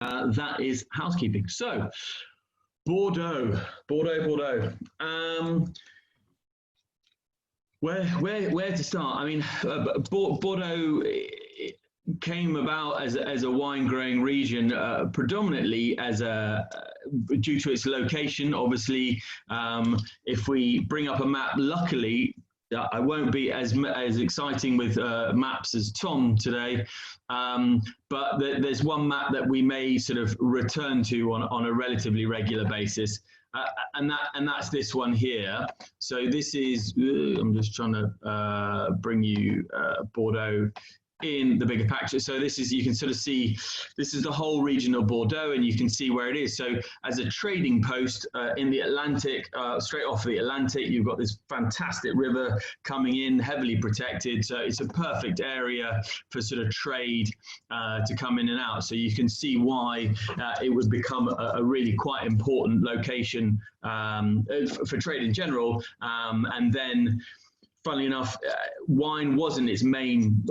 that is housekeeping. So, Bordeaux. Where to start? I mean, Bordeaux came about as a wine growing region, predominantly as due to its location. Obviously, if we bring up a map, luckily I won't be as exciting with maps as Tom today, but there's one map that we may sort of return to on a relatively regular basis. And that's this one here. So this is, I'm just trying to bring you Bordeaux in the bigger picture. So this is, you can sort of see, this is the whole region of Bordeaux, and you can see where it is. So as a trading post in the Atlantic, straight off the Atlantic, you've got this fantastic river coming in, heavily protected. So it's a perfect area for sort of trade to come in and out. So you can see why it would become a really quite important location for trade in general. And then, funnily enough, wine wasn't its main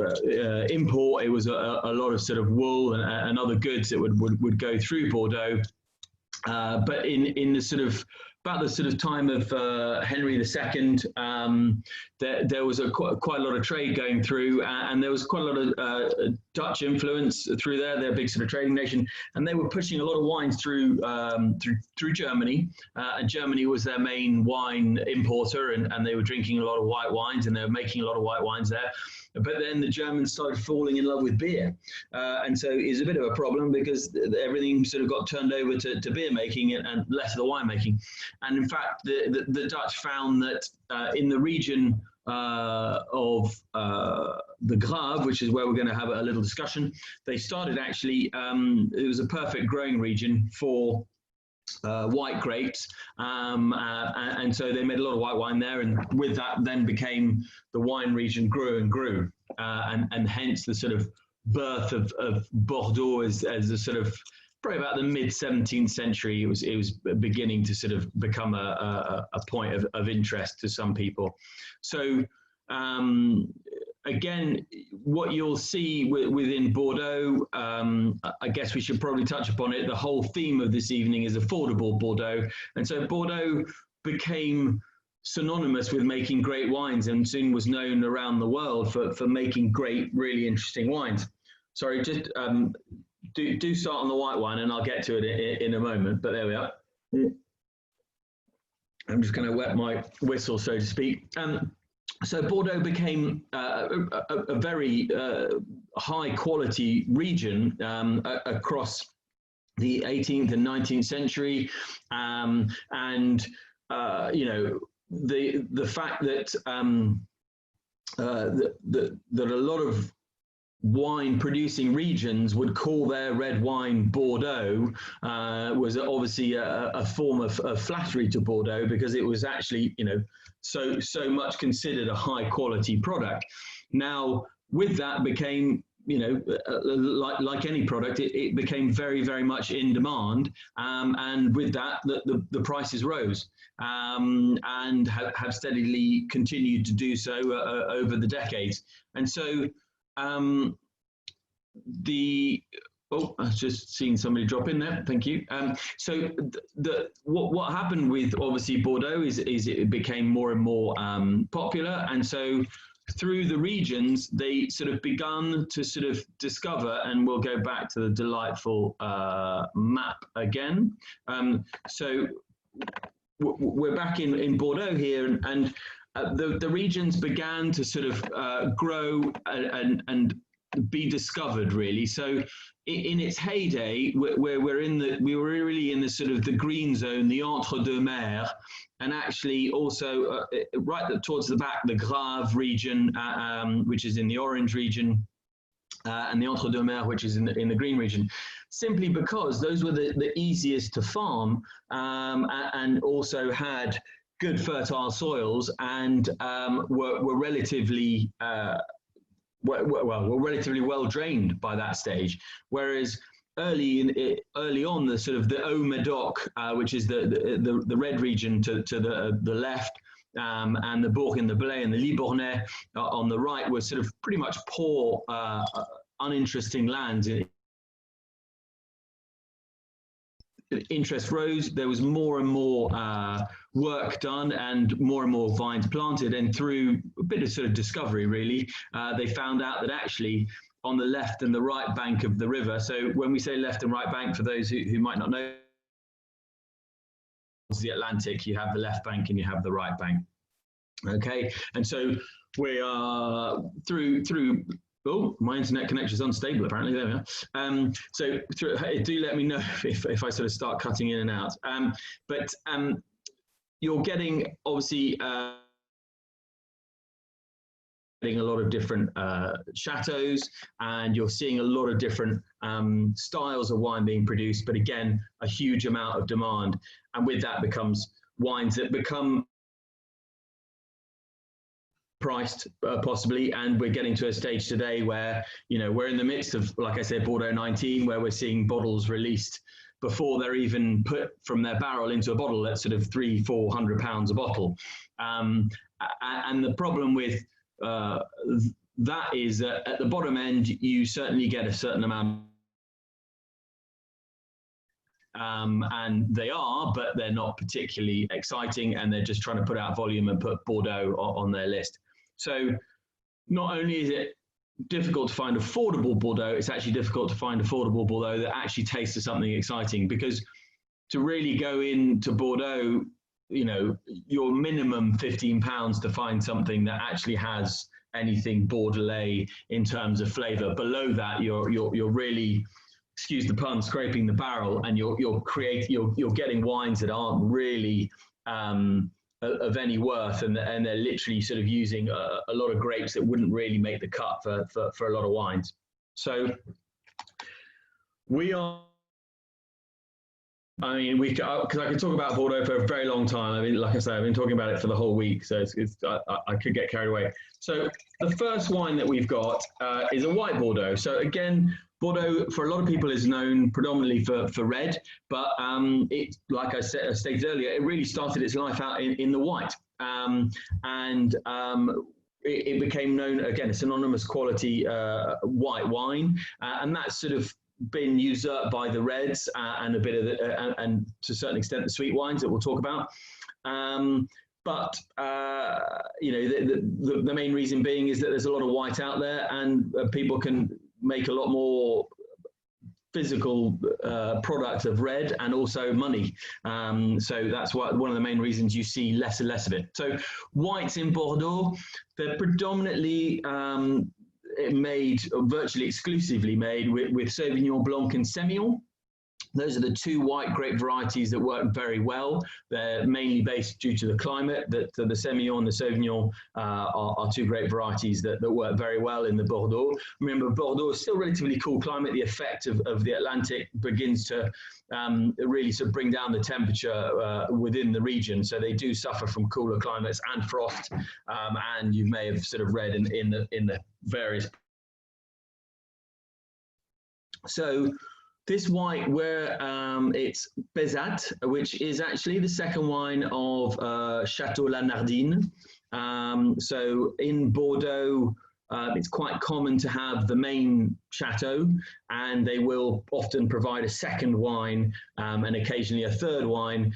import. It was a lot of sort of wool and other goods that would go through Bordeaux. But in the sort of about the sort of time of Henry II, there was quite a lot of trade going through, and there was quite a lot of Dutch influence through there. They're a big sort of trading nation, and they were pushing a lot of wines through Germany. And Germany was their main wine importer, and they were drinking a lot of white wines, and they were making a lot of white wines there. But then the Germans started falling in love with beer. And so it's a bit of a problem because everything sort of got turned over to beer making and less of the wine making. And in fact, the Dutch found that in the region of the Grave, which is where we're going to have a little discussion, they started actually, it was a perfect growing region for white grapes, and so they made a lot of white wine there, and with that then became the wine region grew and grew, and hence the sort of birth of Bordeaux as a sort of probably about the mid 17th century. It was beginning to sort of become a point of interest to some people. So again, what you'll see within Bordeaux, I guess we should probably touch upon it. The whole theme of this evening is affordable Bordeaux. And so Bordeaux became synonymous with making great wines and soon was known around the world for making great, really interesting wines. Sorry, just do start on the white wine and I'll get to it in a moment, but there we are. I'm just going to wet my whistle, so to speak. So Bordeaux became a very high quality region across the 18th and 19th century, and you know, the fact that that a lot of wine producing regions would call their red wine Bordeaux was obviously a form of flattery to Bordeaux, because it was actually, you know, so much considered a high quality product. Now with that became, you know, like any product, it became very, very much in demand, and with that the prices rose, and have steadily continued to do so over the decades. And so I've just seen somebody drop in there. Thank you. So what happened with obviously Bordeaux is it became more and more popular, and so through the regions they sort of begun to sort of discover, and we'll go back to the delightful map again. So we're back in Bordeaux here, and the regions began to sort of grow and be discovered, really. So in its heyday, we were really in the sort of the green zone, the entre-deux-mers, and actually also right towards the back, the Grave region, which is in the orange region, and the entre-deux-mers, which is in the green region, simply because those were the easiest to farm, and also had good fertile soils, and were relatively were relatively well drained by that stage. Whereas early on, the sort of the Haut-Médoc, which is the red region to the left, and the Bourg and the Blay and the Libournais on the right, were sort of pretty much poor, uninteresting lands interest rose. There was more and more work done and more vines planted. And through a bit of sort of discovery, really, they found out that actually on the left and the right bank of the river, so when we say left and right bank, for those who might not know, the Atlantic, you have the left bank and you have the right bank. Okay, and so we are through. Oh, my internet connection is unstable. Apparently, there we are. So do let me know if I sort of start cutting in and out. But you're getting obviously getting a lot of different chateaus, and you're seeing a lot of different styles of wine being produced. But again, a huge amount of demand, and with that becomes wines that become priced possibly, and we're getting to a stage today where, you know, we're in the midst of, like I said, Bordeaux 19, where we're seeing bottles released before they're even put from their barrel into a bottle that's sort of £300-400 a bottle. And the problem with that is that at the bottom end, you certainly get a certain amount, and they are, but they're not particularly exciting, and they're just trying to put out volume and put Bordeaux on their list. So not only is it difficult to find affordable Bordeaux, it's actually difficult to find affordable Bordeaux that actually tastes of something exciting, because to really go into Bordeaux, you know, your minimum £15 to find something that actually has anything Bordelais in terms of flavour. Below that, you're really, excuse the pun, scraping the barrel, and you're getting wines that aren't really of any worth, and they're literally sort of using a lot of grapes that wouldn't really make the cut for a lot of wines. So we are, I mean, because I could talk about Bordeaux for a very long time. I mean, like I say, I've been talking about it for the whole week, so I could get carried away. So the first wine that we've got is a white Bordeaux. So again, Bordeaux, for a lot of people, is known predominantly for red, but it, like I stated earlier, it really started its life out in the white. It became known, again, a synonymous quality white wine, and that's sort of been usurped by the reds and a bit of and to a certain extent the sweet wines that we'll talk about. But you know, the main reason being is that there's a lot of white out there, and people can make a lot more physical product of red and also money. So that's one of the main reasons you see less and less of it. So whites in Bordeaux, they're predominantly made, virtually exclusively made with Sauvignon Blanc and Semillon. Those are the two white grape varieties that work very well. They're mainly based due to the climate, that the Semillon and the Sauvignon are two grape varieties that work very well in the Bordeaux. Remember, Bordeaux is still a relatively cool climate. The effect of the Atlantic begins to really sort of bring down the temperature within the region. So they do suffer from cooler climates and frost. And you may have sort of read in the various. So this white, where it's Bézat, which is actually the second wine of Chateau La Nardine. So in Bordeaux, it's quite common to have the main chateau, and they will often provide a second wine and occasionally a third wine,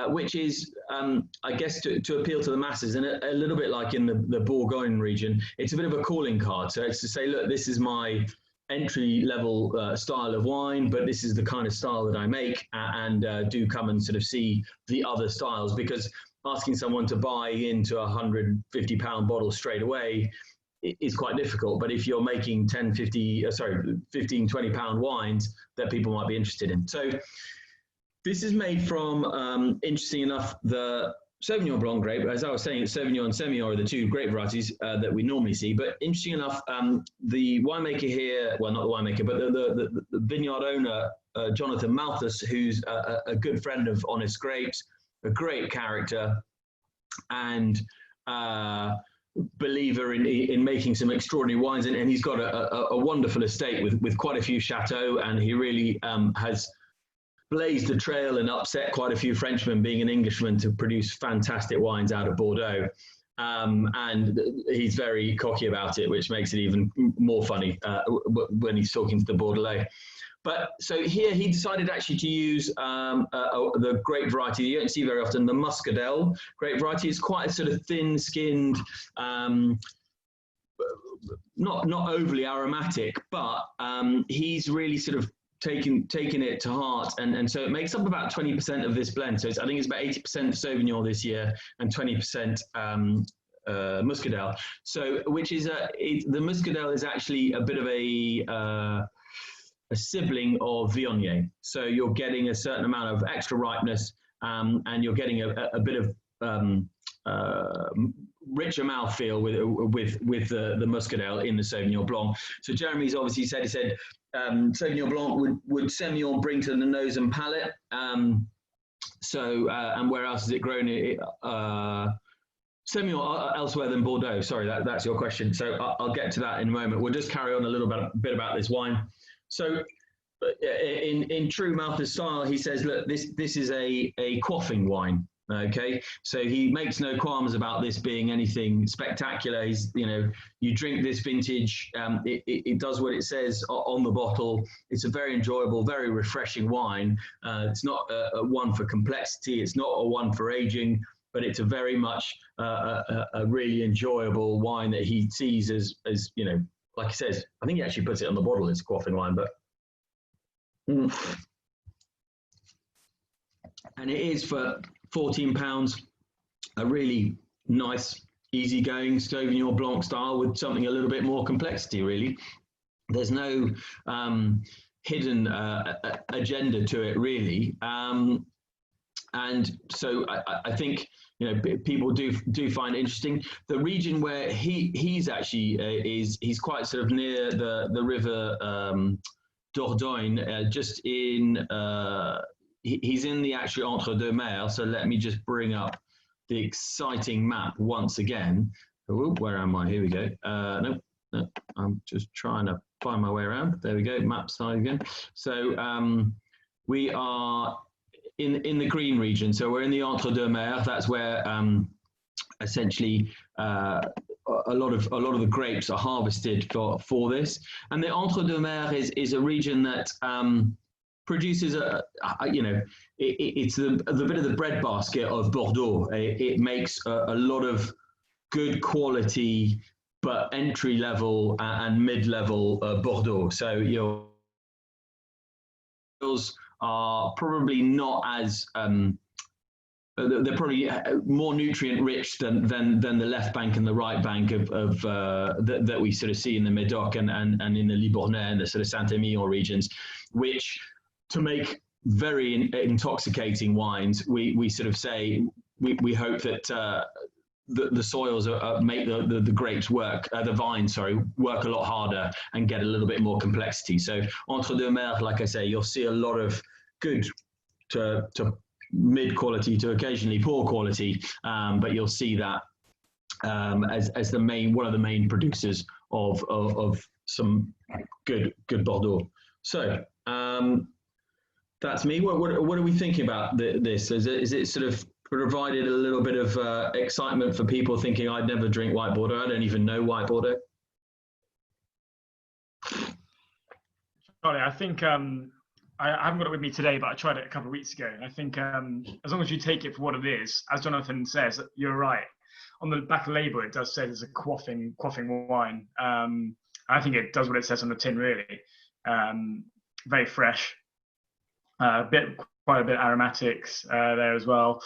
which is, I guess, to appeal to the masses, and a little bit like in the Bourgogne region, it's a bit of a calling card. So it's to say, look, this is my entry-level style of wine, but this is the kind of style that I make, and do come and sort of see the other styles, because asking someone to buy into a £150 bottle straight away is quite difficult. But if you're making 15, 20 pound wines, that people might be interested in. So this is made from, interesting enough, the Sauvignon Blanc grape. As I was saying, Sauvignon and Semillon are the two grape varieties that we normally see. But interesting enough, the winemaker here, well, not the winemaker, but the vineyard owner, Jonathan Malthus, who's a good friend of Honest Grapes, a great character, and believer in making some extraordinary wines. And he's got a wonderful estate with quite a few chateaux, and he really has blazed a trail and upset quite a few Frenchmen, being an Englishman, to produce fantastic wines out of Bordeaux. And he's very cocky about it, which makes it even more funny when he's talking to the Bordelais. But so here he decided actually to use the grape variety you don't see very often, the Muscadel grape variety. It's quite a sort of thin-skinned, not overly aromatic, but he's really sort of taken it to heart, and so it makes up about 20% of this blend. So I think it's about 80% Sauvignon this year and 20% Muscadel. So which is the Muscadel is actually a bit of a sibling of Viognier. So you're getting a certain amount of extra ripeness, and you're getting a bit of richer mouthfeel with the Muscadel in the Sauvignon Blanc. So Jeremy's obviously said, Sauvignon Blanc would Semillon bring to the nose and palate. And where else is it grown? Semillon elsewhere than Bordeaux. Sorry, that's your question. So I'll get to that in a moment. We'll just carry on a little bit about this wine. So in true Malthus style, he says, look, this is a quaffing wine. Okay, so he makes no qualms about this being anything spectacular. He's, you drink this vintage, it does what it says on the bottle. It's a very enjoyable, very refreshing wine. It's not a one for complexity. It's not a one for aging, but it's a very much a really enjoyable wine that he sees as like he says. I think he actually puts it on the bottle. It's a quaffing wine, but. And it is for £14, a really nice, easygoing Sauvignon Blanc style with something a little bit more complexity, really. There's no hidden agenda to it, really. And so I think people do find it interesting. The region where he's actually he's quite sort of near the river Dordogne, just in. He's in the actual Entre-deux-Mers, so let me just bring up the exciting map once again. Oh, where am I? Here we go. No, I'm just trying to find my way around. There we go, map side again. So we are in the green region, so we're in the Entre-deux-Mers. That's where essentially a lot of the grapes are harvested for this. And the Entre-deux-Mers is a region that produces it's the bit of the breadbasket of Bordeaux. It makes a lot of good quality, but entry level and mid level Bordeaux. So yours are probably not as they're probably more nutrient rich than the left bank and the right bank of that we sort of see in the Médoc and in the Libournais and the sort of Saint-Émilion regions, which to make very intoxicating wines, we sort of say we hope that the soils make the grapes work, the vines, work a lot harder and get a little bit more complexity. So Entre-deux-Mers, like I say, you'll see a lot of good to mid quality to occasionally poor quality, but you'll see that as one of the main producers of some good Bordeaux. So. That's me. What are we thinking about this? Is it sort of provided a little bit of excitement for people thinking, I'd never drink white Bordeaux, I don't even know white Bordeaux? Charlie, I think I haven't got it with me today, but I tried it a couple of weeks ago. And I think as long as you take it for what it is, as Jonathan says, you're right. On the back of the label, it does say there's a quaffing wine. I think it does what it says on the tin, really. Very fresh. Quite a bit of aromatics there as well.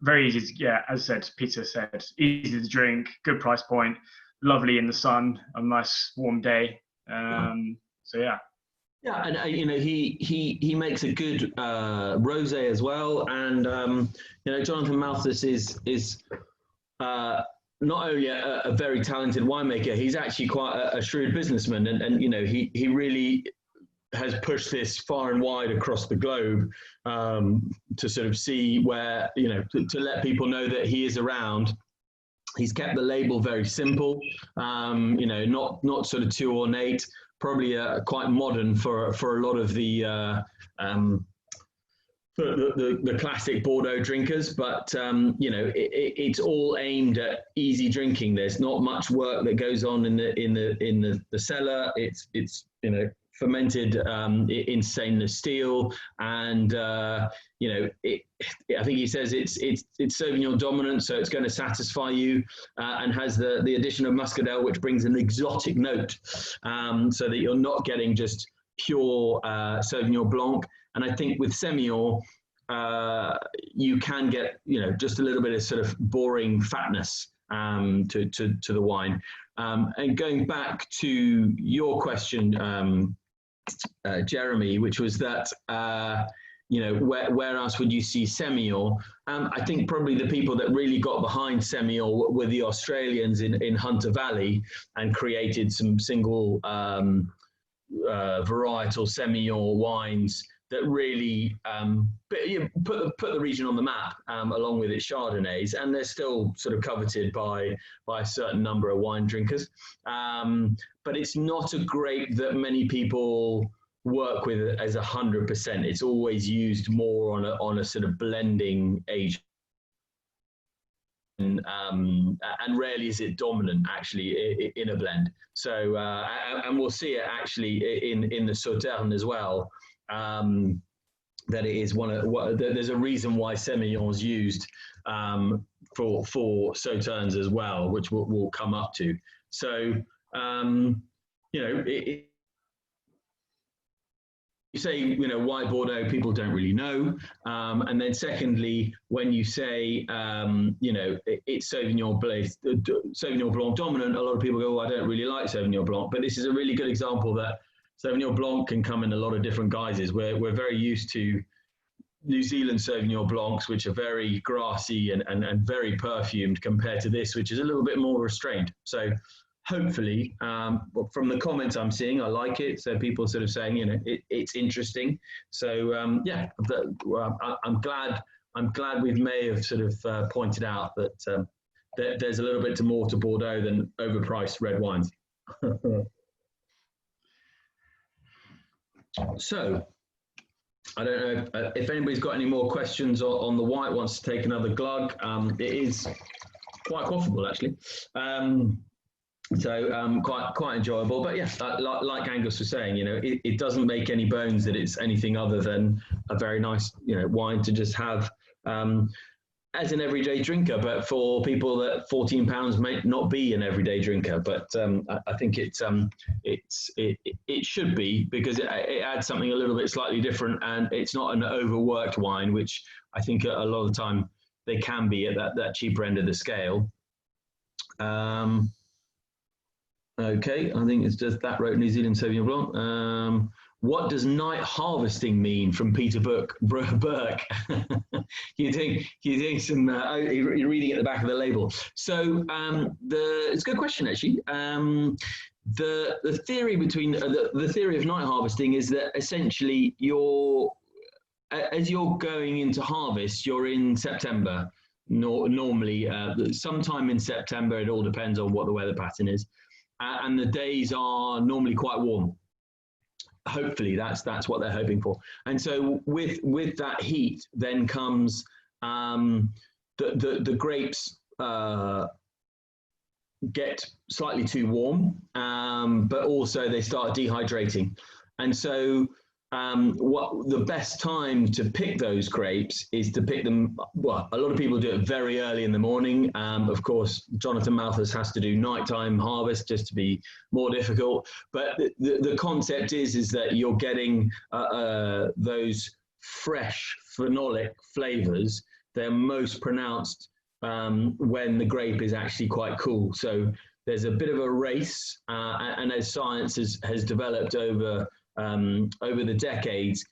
Very easy to, as said, Peter said, easy to drink, good price point, lovely in the sun on a nice warm day. So yeah. Yeah, and he makes a good rosé as well, and Jonathan Malthus is not only a very talented winemaker, he's actually quite a shrewd businessman, and he really has pushed this far and wide across the globe to sort of see where, to let people know that he is around. He's kept the label very simple, not sort of too ornate, probably quite modern for a lot of the classic Bordeaux drinkers, but it's all aimed at easy drinking. There's not much work that goes on in the cellar. It's fermented in stainless steel, and you know, I think he says it's Sauvignon dominant, so it's going to satisfy you, and has the addition of muscadel, which brings an exotic note, so that you're not getting just pure Sauvignon Blanc. And I think with Semillon, you can get, you know, just a little bit of sort of boring fatness to the wine. And going back to your question, Jeremy, which was that, you know, where else would you see Semillon? I think probably the people that really got behind Semillon were the Australians in Hunter Valley, and created some single varietal Semillon wines that really put the region on the map, along with its Chardonnays, and they're still sort of coveted by a certain number of wine drinkers. But it's not a grape that many people work with as 100%. It's always used more on a sort of blending agent. And rarely is it dominant actually in a blend. So and we'll see it actually in the Sauternes as well. That it is there's a reason why Semillon is used for Sauternes as well, which we'll come up to. So you know, you say, you know, why Bordeaux, people don't really know. And then secondly, when you say, you know, it's Sauvignon Blanc dominant, a lot of people go, well, I don't really like Sauvignon Blanc. But this is a really good example that Sauvignon Blanc can come in a lot of different guises. We're very used to New Zealand Sauvignon Blancs, which are very grassy and very perfumed, compared to this, which is a little bit more restrained. So hopefully, from the comments I'm seeing, I like it. So people sort of saying, you know, it's interesting. So yeah, I'm glad we may have sort of pointed out that there's a little bit more to Bordeaux than overpriced red wines. So I don't know if anybody's got any more questions on the white, wants to take another glug. It is quite quaffable actually. So quite enjoyable, but yeah, like Angus was saying, you know, it doesn't make any bones that it's anything other than a very nice, you know, wine to just have as an everyday drinker. But for people that £14 may not be an everyday drinker, but I think it should be, because it adds something a little bit slightly different, and it's not an overworked wine, which I think a lot of the time they can be at that cheaper end of the scale. Okay, I think it's just that wrote New Zealand Sauvignon Blanc. What does night harvesting mean, from Peter Burke? you're doing some. You're reading at the back of the label. So it's a good question actually. The theory between the theory of night harvesting is that essentially as you're going into harvest, you're in September. Normally, sometime in September. It all depends on what the weather pattern is. And the days are normally quite warm. Hopefully, that's what they're hoping for. And so with that heat, then comes the grapes get slightly too warm, but also they start dehydrating. And so what the best time to pick those grapes is to pick them, well, a lot of people do it very early in the morning. Of course, Jonathan Malthus has to do nighttime harvest just to be more difficult. But the concept is that you're getting those fresh phenolic flavors. They're most pronounced when the grape is actually quite cool. So there's a bit of a race, and as science has developed over the decades,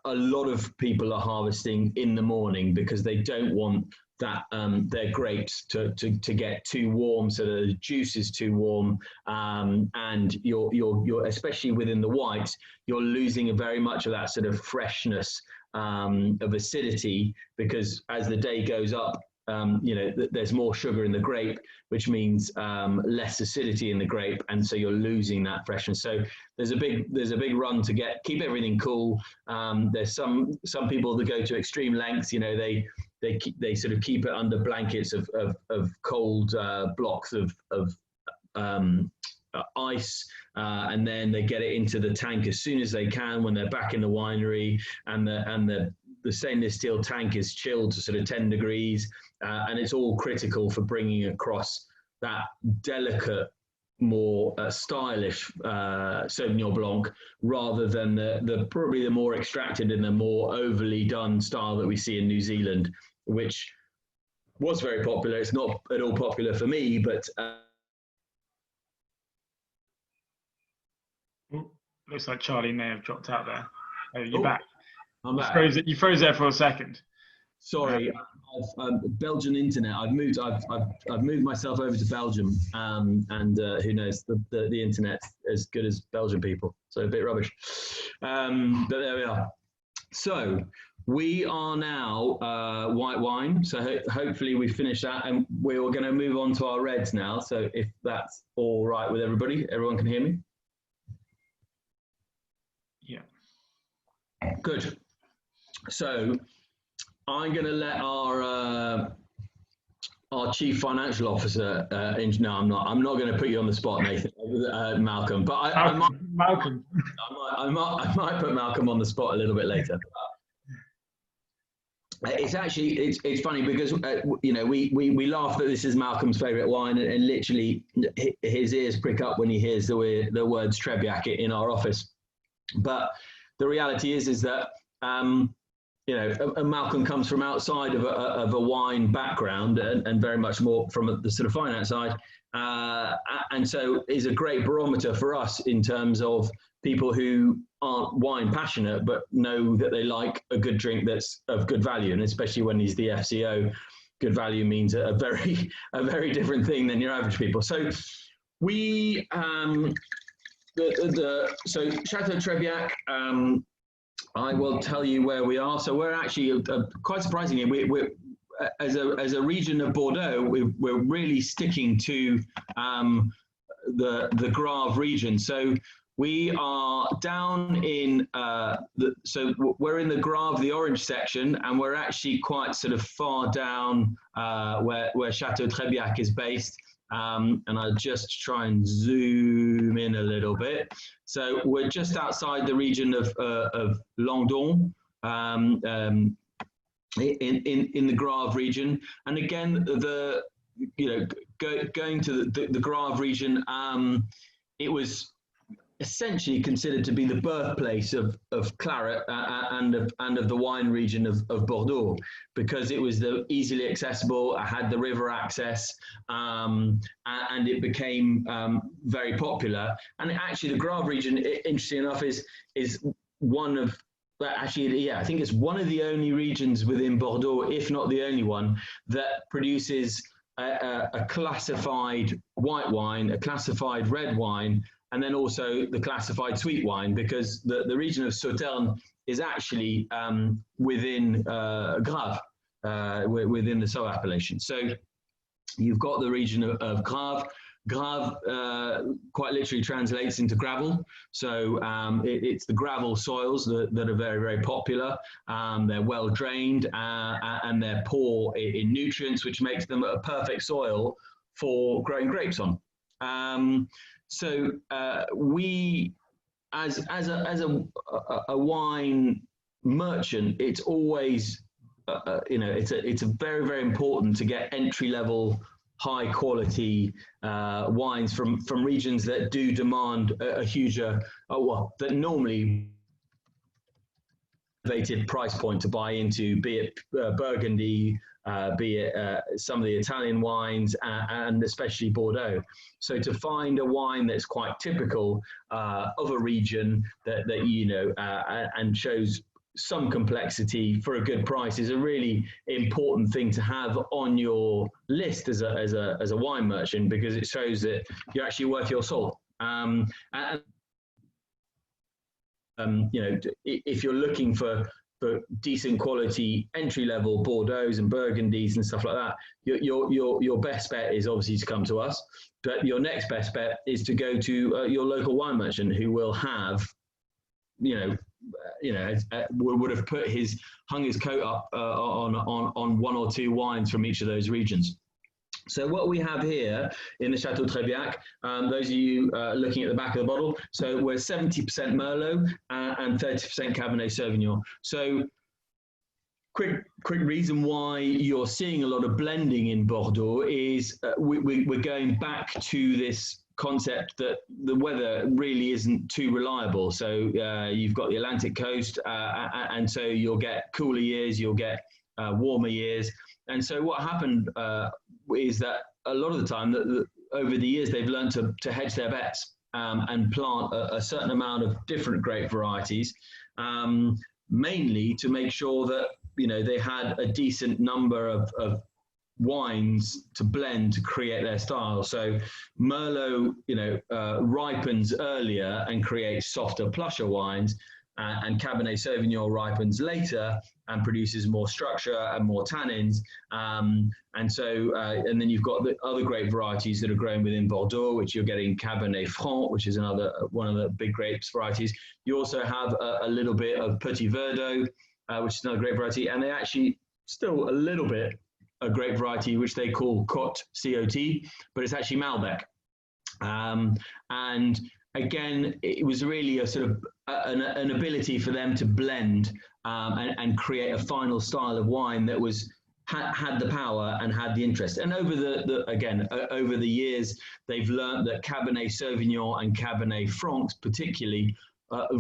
a lot of people are harvesting in the morning because they don't want that their grapes to get too warm, so the juice is too warm, and you're especially within the whites, you're losing very much of that sort of freshness of acidity, because as the day goes up, you know, there's more sugar in the grape, which means less acidity in the grape, and so you're losing that freshness. So there's a big run to keep everything cool. There's some people that go to extreme lengths. You know, they sort of keep it under blankets of cold blocks of ice, and then they get it into the tank as soon as they can when they're back in the winery, and the stainless steel tank is chilled to sort of 10 degrees, and it's all critical for bringing across that delicate, more stylish Sauvignon Blanc, rather than the probably the more extracted and the more overly done style that we see in New Zealand, which was very popular. It's not at all popular for me, but looks like Charlie may have dropped out there. Oh, you're back. I'm back. You froze there for a second. Sorry, Belgian internet. I've moved myself over to Belgium, and who knows, the internet's as good as Belgian people, so a bit rubbish. But there we are. So we are now white wine. So hopefully we finish that, and we're going to move on to our reds now. So if that's all right with everybody, everyone can hear me. Yeah. Good. So I'm going to let our chief financial officer. No, I'm not. I'm not going to put you on the spot, Nathan, Malcolm. But I might put Malcolm on the spot a little bit later. It's actually it's funny because we laugh that this is Malcolm's favourite wine, and literally his ears prick up when he hears the words Trebiac in our office. But the reality is that. Malcolm comes from outside of a wine background and very much more from the sort of finance side. And so is a great barometer for us in terms of people who aren't wine passionate, but know that they like a good drink that's of good value. And especially when he's the FCO, good value means a very different thing than your average people. So we, so Chateau Trebiac, I will tell you where we are. So we're actually, quite surprisingly, we're as a region of Bordeaux, we're really sticking to the Grave region. So we are down in, so we're in the Grave, the orange section, and we're actually quite sort of far down where Chateau Trebiac is based. And I'll just try and zoom in a little bit. So we're just outside the region of Languedoc, in the Grave region. And again, going to the Grave region, it was essentially considered to be the birthplace of claret and of the wine region of Bordeaux, because it was easily accessible, it had the river access, and it became very popular. And actually the Grave region, interesting enough, is one of, actually, yeah, I think it's one of the only regions within Bordeaux, if not the only one, that produces a classified white wine, a classified red wine, and then also the classified sweet wine, because the region of Sauternes is actually within Grave, within the Sceaux appellation. So you've got the region of Grave. Grave quite literally translates into gravel. So it's the gravel soils that are very, very popular. They're well drained and they're poor in nutrients, which makes them a perfect soil for growing grapes on. So we, as a wine merchant, it's always, it's a very, very important to get entry level, high quality wines from regions that do demand a huger, that normally elevated price point to buy into, be it Burgundy, be it some of the Italian wines, and especially Bordeaux. So to find a wine that's quite typical of a region that and shows some complexity for a good price is a really important thing to have on your list as a wine merchant, because it shows that you're actually worth your salt. If you're looking for decent quality entry level Bordeaux's and Burgundies and stuff like that, your best bet is obviously to come to us. But your next best bet is to go to your local wine merchant, who will have, would have hung his coat up on one or two wines from each of those regions. So what we have here in the Chateau Trebiac, those of you looking at the back of the bottle, so we're 70% Merlot and 30% Cabernet Sauvignon. So quick reason why you're seeing a lot of blending in Bordeaux is we're going back to this concept that the weather really isn't too reliable. So you've got the Atlantic coast, and so you'll get cooler years, you'll get warmer years. And so what happened is that a lot of the time, over the years, they've learned to hedge their bets and plant a certain amount of different grape varieties, mainly to make sure that, you know, they had a decent number of wines to blend to create their style. So Merlot, you know, ripens earlier and creates softer, plusher wines, and Cabernet Sauvignon ripens later and produces more structure and more tannins. And so, and then you've got the other grape varieties that are grown within Bordeaux, which you're getting Cabernet Franc, which is another one of the big grapes varieties. You also have a little bit of Petit Verdot, which is another grape variety, and they actually still a little bit a grape variety which they call Cote, C-O-T, but it's actually Malbec. And again, it was really a sort of an ability for them to blend and create a final style of wine that was had the power and had the interest. And over over the years, they've learned that Cabernet Sauvignon and Cabernet Franc particularly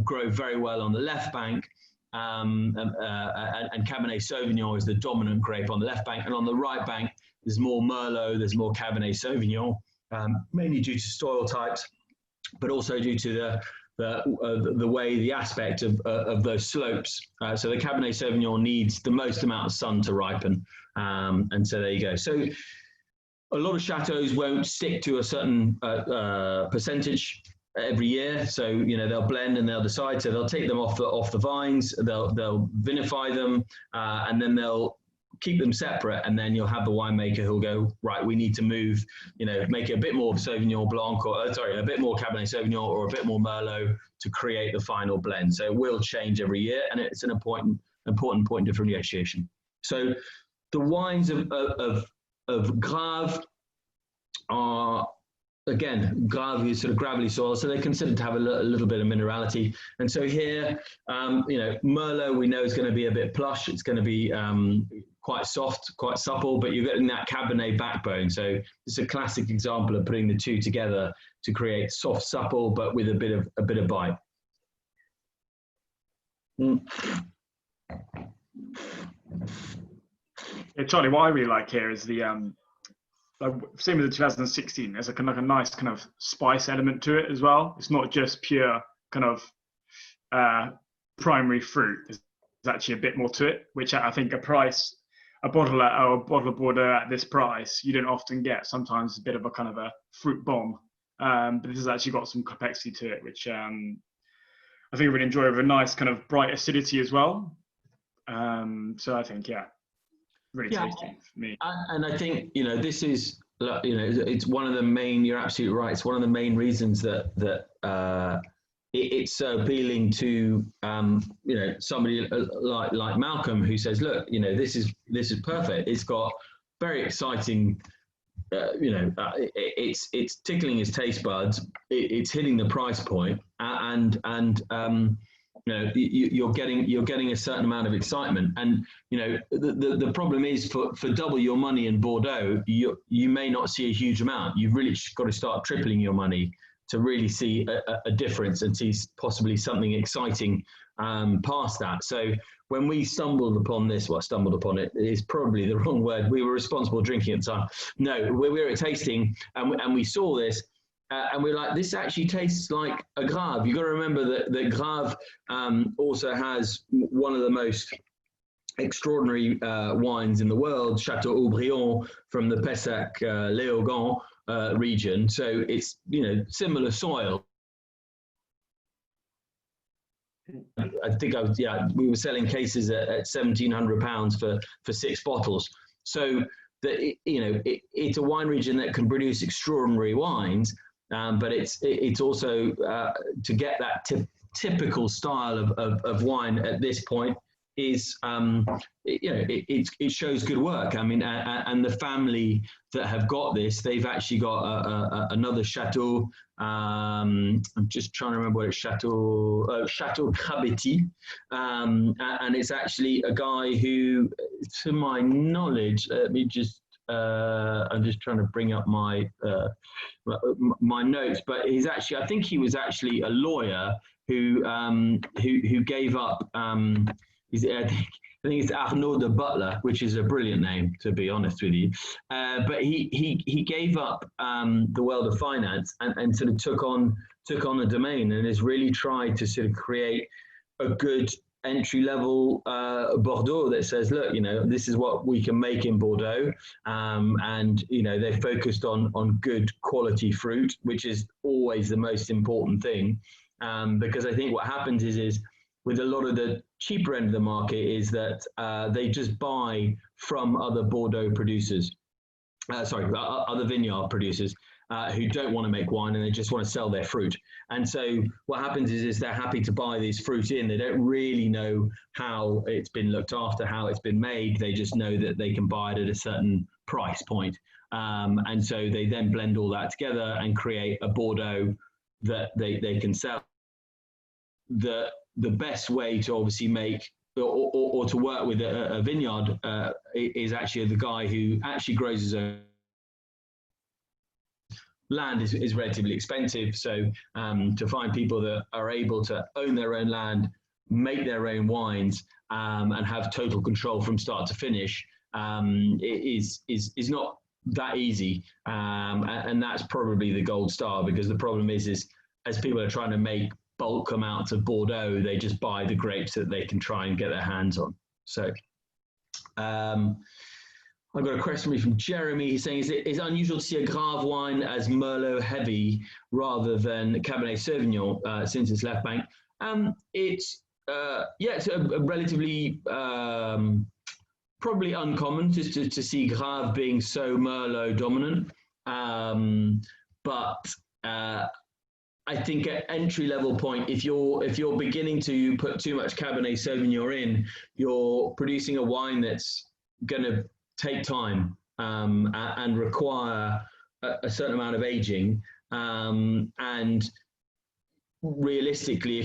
grow very well on the left bank. And Cabernet Sauvignon is the dominant grape on the left bank, and on the right bank there's more Merlot, there's more Cabernet Sauvignon, mainly due to soil types, but also due to the way, the aspect of those slopes. So the Cabernet Sauvignon needs the most amount of sun to ripen, and so there you go. So a lot of chateaux won't stick to a certain percentage every year, so you know they'll blend and they'll decide. So they'll take them off the vines, they'll vinify them, and then they'll keep them separate. And then you'll have the winemaker who'll go, right, we need to move, you know, make it a bit more Sauvignon Blanc, or a bit more Cabernet Sauvignon, or a bit more Merlot to create the final blend. So it will change every year, and it's an important point of differentiation. So the wines of Grave are, again, Grave is sort of gravelly soil, so they're considered to have a little bit of minerality. And so here, you know, Merlot we know is going to be a bit plush. It's going to be quite soft, quite supple, but you're getting that Cabernet backbone. So it's a classic example of putting the two together to create soft, supple, but with a bit of bite. Yeah, Charlie, what I really like here is the same with the 2016. There's like a nice kind of spice element to it as well. It's not just pure kind of primary fruit. There's actually a bit more to it, which I think a bottle of Bordeaux at this price you don't often get. Sometimes it's a bit of a kind of a fruit bomb, but this has actually got some complexity to it, which I think I really enjoy, with a nice kind of bright acidity as well. So I think, yeah, really tasty for me. And I think, you know, this is, you know, it's one of the main, you're absolutely right, it's one of the main reasons that it's so appealing to, you know, somebody like Malcolm, who says, look, you know, this is perfect. It's got very exciting, you know, it's tickling his taste buds. It's hitting the price point, and you know, you're getting a certain amount of excitement. And you know, the problem is for double your money in Bordeaux, you may not see a huge amount. You've really got to start tripling your money to really see a difference and see possibly something exciting past that. So when we stumbled upon this, well, stumbled upon it is probably the wrong word. We were responsible drinking at the time. No, we were at tasting and we saw this. And we're like, this actually tastes like a Grave. You've got to remember that Grave also has one of the most extraordinary wines in the world, Chateau Haut-Brion, from the Pessac-Léognan region. So it's, you know, similar soil. I think we were selling cases at £1,700 for 6 bottles. So that, you know, it's a wine region that can produce extraordinary wines. But it's also to get that typical style of wine at this point is, it shows good work. I mean, and the family that have got this, they've actually got another chateau. I'm just trying to remember what it's Chateau Cabety, and it's actually a guy who, to my knowledge, let me just. I'm just trying to bring up my notes, but he's actually, I think he was actually a lawyer who gave up. I think it's Arnaud de Butler, which is a brilliant name, to be honest with you. But he gave up the world of finance and sort of took on a domain, and has really tried to sort of create a good entry level Bordeaux that says, look, this is what we can make in Bordeaux, and they're focused on good quality fruit, which is always the most important thing, because I think what happens is with a lot of the cheaper end of the market is that they just buy from other Bordeaux producers, other vineyard producers, who don't want to make wine, and they just want to sell their fruit. And so what happens is they're happy to buy these fruit in. They don't really know how it's been looked after, how it's been made. They just know that they can buy it at a certain price point. And so they then blend all that together and create a Bordeaux that they can sell. The best way to obviously make or to work with a vineyard is actually the guy who actually grows his own. Land is relatively expensive, so to find people that are able to own their own land, make their own wines, and have total control from start to finish is not that easy, and that's probably the gold star, because the problem is as people are trying to make bulk amounts of Bordeaux, they just buy the grapes that they can try and get their hands on. So I've got a question from Jeremy. He's saying, is it unusual to see a Grave wine as Merlot heavy rather than Cabernet Sauvignon since it's left bank? It's a relatively probably uncommon to see Grave being so Merlot dominant, but I think at entry level point, if you're beginning to put too much Cabernet Sauvignon in, you're producing a wine that's going to take time and require a certain amount of aging, and realistically,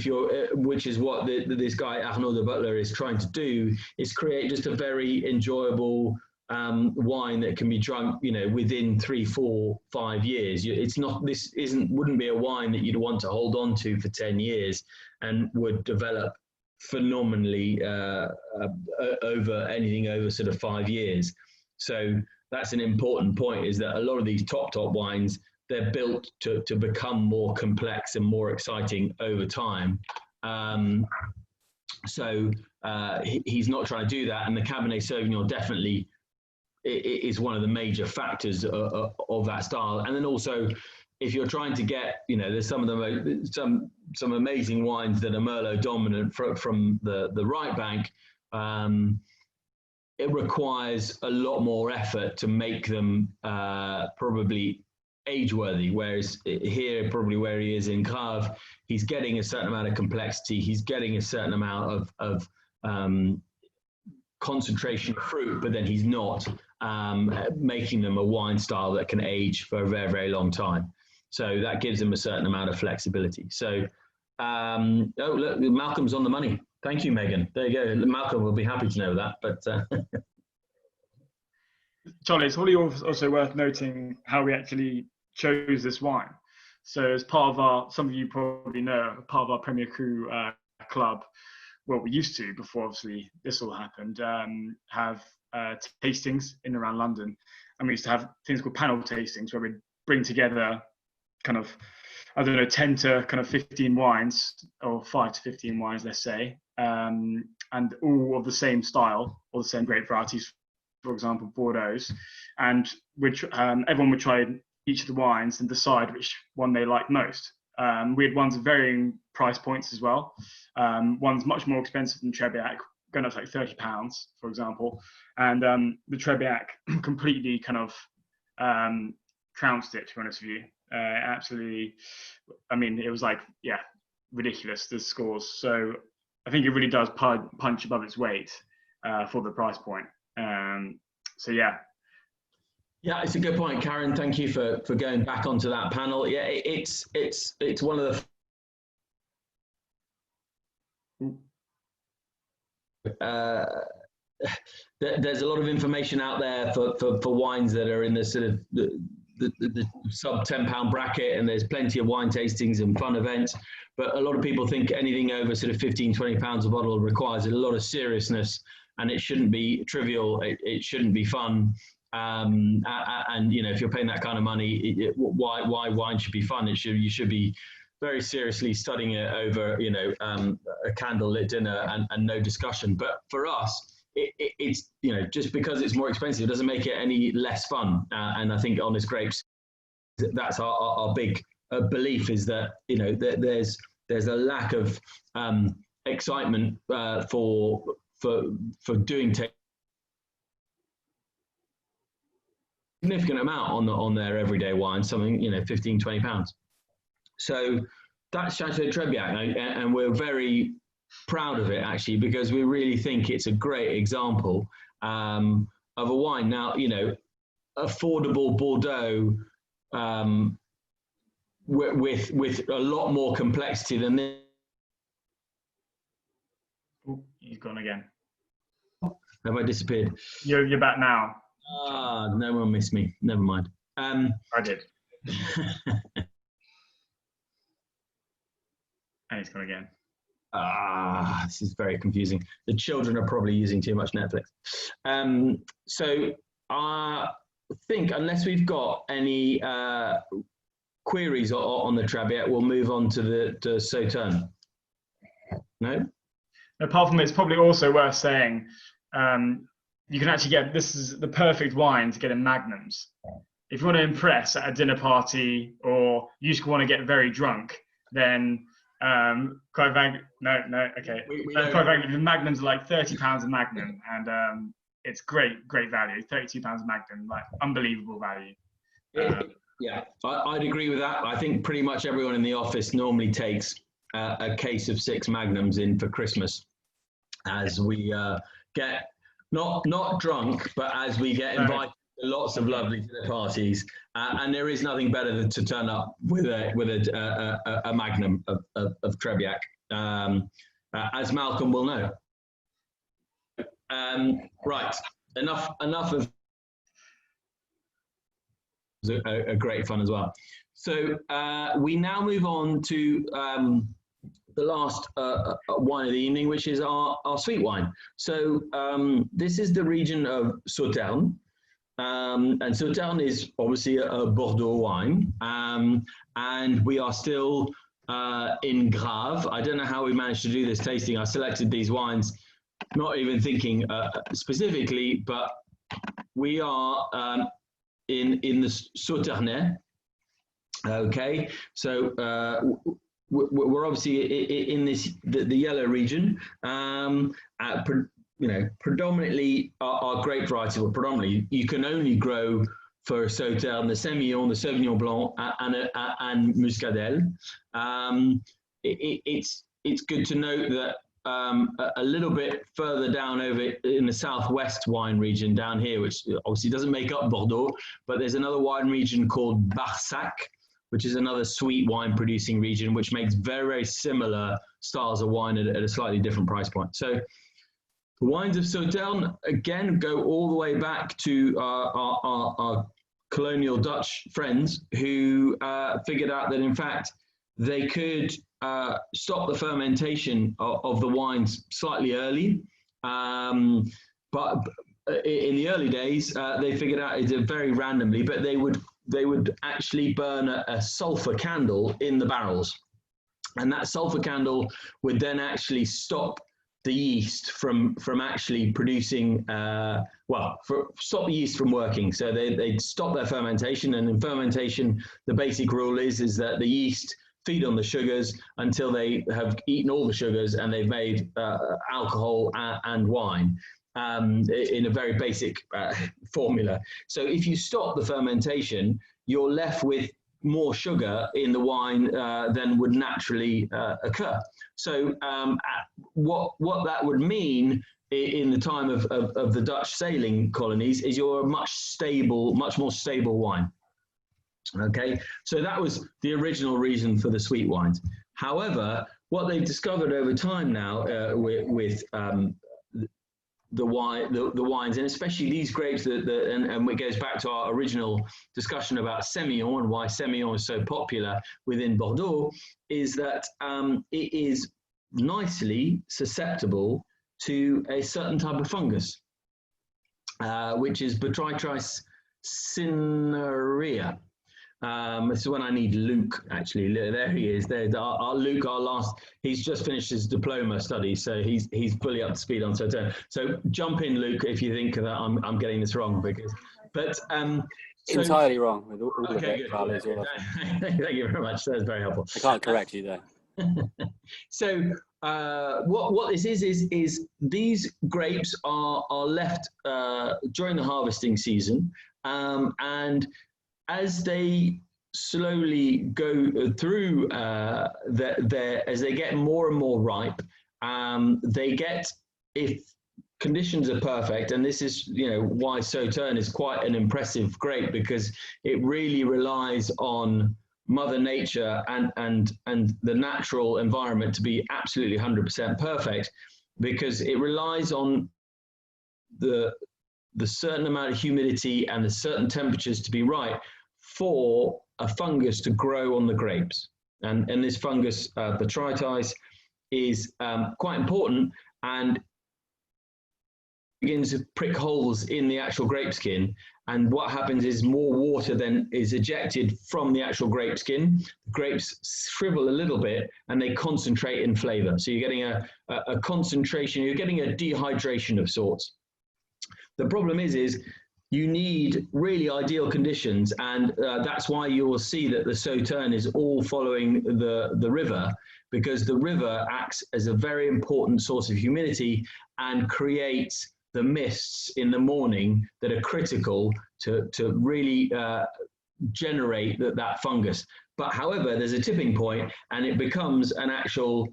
which is what this guy Arnaud de Butler is trying to do, is create just a very enjoyable wine that can be drunk, within 3, 4, 5 years. Wouldn't be a wine that you'd want to hold on to for 10 years and would develop phenomenally over anything over sort of 5 years. So that's an important point, is that a lot of these top wines, they're built to become more complex and more exciting over time. So he's not trying to do that, and the Cabernet Sauvignon definitely is one of the major factors of that style. And then also, if you're trying to get, there's some amazing wines that are Merlot dominant from the right bank. It requires a lot more effort to make them probably age-worthy, whereas here, probably where he is in Grave, he's getting a certain amount of complexity, he's getting a certain amount of concentration of fruit, but then he's not making them a wine style that can age for a very, very long time. So that gives him a certain amount of flexibility. So, oh, look, Malcolm's on the money. Thank you, Megan. There you go. Malcolm will be happy to know that. But Charlie, it's probably also worth noting how we actually chose this wine. So as part of some of you probably know, part of our Premier Cru club, well, we used to, before obviously this all happened, have tastings in and around London. And we used to have things called panel tastings, where we'd bring together kind of, 10 to kind of 15 wines, or 5 to 15 wines, let's say, and all of the same style, or the same grape varieties, for example, Bordeaux, and which everyone would try each of the wines and decide which one they liked most. We had ones of varying price points as well. One's much more expensive than Trebiac, going up to like £30, for example. And the Trebiac completely kind of trounced it, to be honest with you. Absolutely, I mean, it was like, ridiculous, the scores. So I think it really does punch above its weight for the price point. So yeah. Yeah, it's a good point, Karen. Thank you for going back onto that panel. Yeah, it's one of the there's a lot of information out there for wines that are in the sort of the sub £10 bracket, and there's plenty of wine tastings and fun events. But a lot of people think anything over sort of £15–20 a bottle requires a lot of seriousness, and it shouldn't be trivial. It shouldn't be fun. And you know, if you're paying that kind of money, why wine should be fun? You should be very seriously studying it over, you know, a candlelit dinner and no discussion. But for us, it's, you know, just because it's more expensive doesn't make it any less fun. And I think Honest Grapes, that's our big belief, is that, you know, there's a lack of excitement for doing significant amount on their everyday wine, something, you know, £15–20. So that's Chateau Trebiac, and we're very proud of it, actually, because we really think it's a great example of a wine. Now, you know, affordable Bordeaux with a lot more complexity than this. Ooh, he's gone again. Have I disappeared? You're back now. Ah, no one missed me. Never mind. I did. And he's gone again. This is very confusing. The children are probably using too much Netflix. So I think, unless we've got any queries on the Trebiac, we'll move on to the Sauternes. No? Apart from it, it's probably also worth saying, you can actually get, this is the perfect wine to get in magnums. If you want to impress at a dinner party, or you just want to get very drunk, then the magnums are like £30 a magnum, and it's great value. £32 a magnum, like unbelievable value. Yeah, I'd agree with that. I think pretty much everyone in the office normally takes a case of 6 magnums in for Christmas, as we get not drunk, but as we get invited to lots of lovely dinner parties, and there is nothing better than to turn up with a magnum of Trebiac, as Malcolm will know. Right, enough of a great fun as well. So we now move on to the last wine of the evening, which is our sweet wine. So this is the region of Sauternes, and Sauternes is obviously a Bordeaux wine, and we are still in Grave. I don't know how we managed to do this tasting. I selected these wines not even thinking specifically, but we are in the Sauternes. Okay, so we're obviously in this the yellow region. You know, predominantly our grape variety, well, predominantly you can only grow for Sauternes the Semillon, the Sauvignon Blanc, and Muscadel. It's good to note that a little bit further down over in the southwest wine region down here, which obviously doesn't make up Bordeaux, but there's another wine region called Barsac, which is another sweet wine producing region, which makes very, very similar styles of wine at a slightly different price point. So the wines of Sauternes, again, go all the way back to our colonial Dutch friends, who figured out that, in fact, they could stop the fermentation of the wines slightly early. But in the early days, they figured out it very randomly, but they would actually burn a sulfur candle in the barrels. And that sulfur candle would then actually stop the yeast from actually producing, stop the yeast from working. So they'd stop their fermentation. And in fermentation, the basic rule is that the yeast feed on the sugars until they have eaten all the sugars and they've made alcohol and wine in a very basic formula. So if you stop the fermentation, you're left with more sugar in the wine than would naturally occur. So what that would mean in the time of the Dutch sailing colonies is you're a much more stable wine. Okay, so that was the original reason for the sweet wines. However, what they've discovered over time now with the wines, and especially these grapes, and it goes back to our original discussion about Semillon and why Semillon is so popular within Bordeaux, is that it is nicely susceptible to a certain type of fungus, which is Botrytis cinerea. This is when I need Luke, actually. There he is. There's our Luke, he's just finished his diploma study, so he's fully up to speed on Sauternes. So jump in, Luke, if you think that I'm getting this wrong, entirely wrong with all okay, of it. good. Thank you very much. That's very helpful. I can't correct you there. So what this is these grapes are left during the harvesting season, and as they slowly go through as they get more and more ripe, they get, if conditions are perfect, and this is why Sauternes is quite an impressive grape, because it really relies on Mother Nature and the natural environment to be absolutely 100% perfect, because it relies on the certain amount of humidity and the certain temperatures to be right for a fungus to grow on the grapes. And this fungus, Botrytis, is quite important, and begins to prick holes in the actual grape skin. And what happens is more water then is ejected from the actual grape skin. The grapes shrivel a little bit and they concentrate in flavor. So you're getting a concentration, you're getting a dehydration of sorts. The problem is you need really ideal conditions, and that's why you will see that the Sauternes is all following the river, because the river acts as a very important source of humidity and creates the mists in the morning that are critical to really generate that fungus. But however, there's a tipping point and it becomes an actual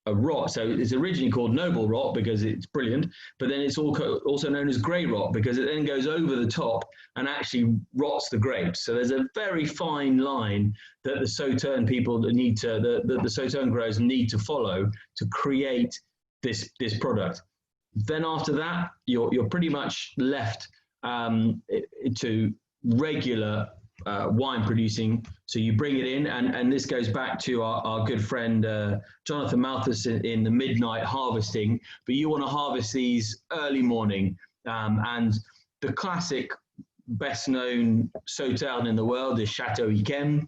a rot. So it's originally called noble rot because it's brilliant, but then it's also known as grey rot because it then goes over the top and actually rots the grapes. So there's a very fine line that the Sauternes people need to, the Sauternes growers need to follow to create this product. Then after that, you're pretty much left to regular wine producing. So you bring it in, and this goes back to our good friend Jonathan Malthus in the midnight harvesting, but you want to harvest these early morning, and the classic best known Sauternes in the world is Chateau Yquem,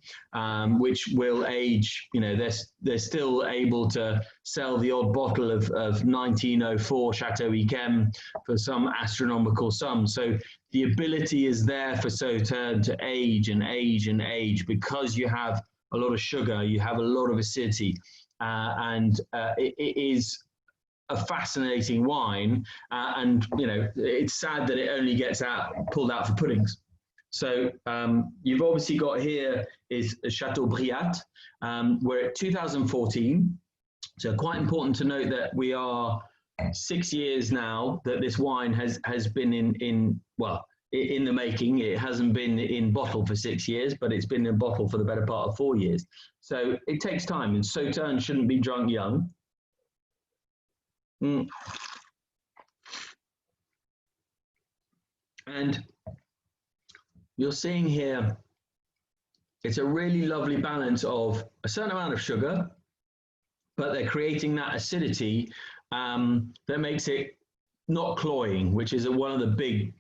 which will age, they're still able to sell the odd bottle of 1904 Chateau Yquem for some astronomical sum. So the ability is there for Sauternes to age and age and age because you have a lot of sugar, you have a lot of acidity, and it is a fascinating wine, and it's sad that it only gets pulled out for puddings. So you've obviously got here is Chateaubriand. We're at 2014, so quite important to note that we are 6 years now that this wine has been in the making. It hasn't been in bottle for 6 years, but it's been in bottle for the better part of 4 years. So it takes time, and Sauternes shouldn't be drunk young. And you're seeing here, it's a really lovely balance of a certain amount of sugar, but they're creating that acidity that makes it not cloying, which is one of the big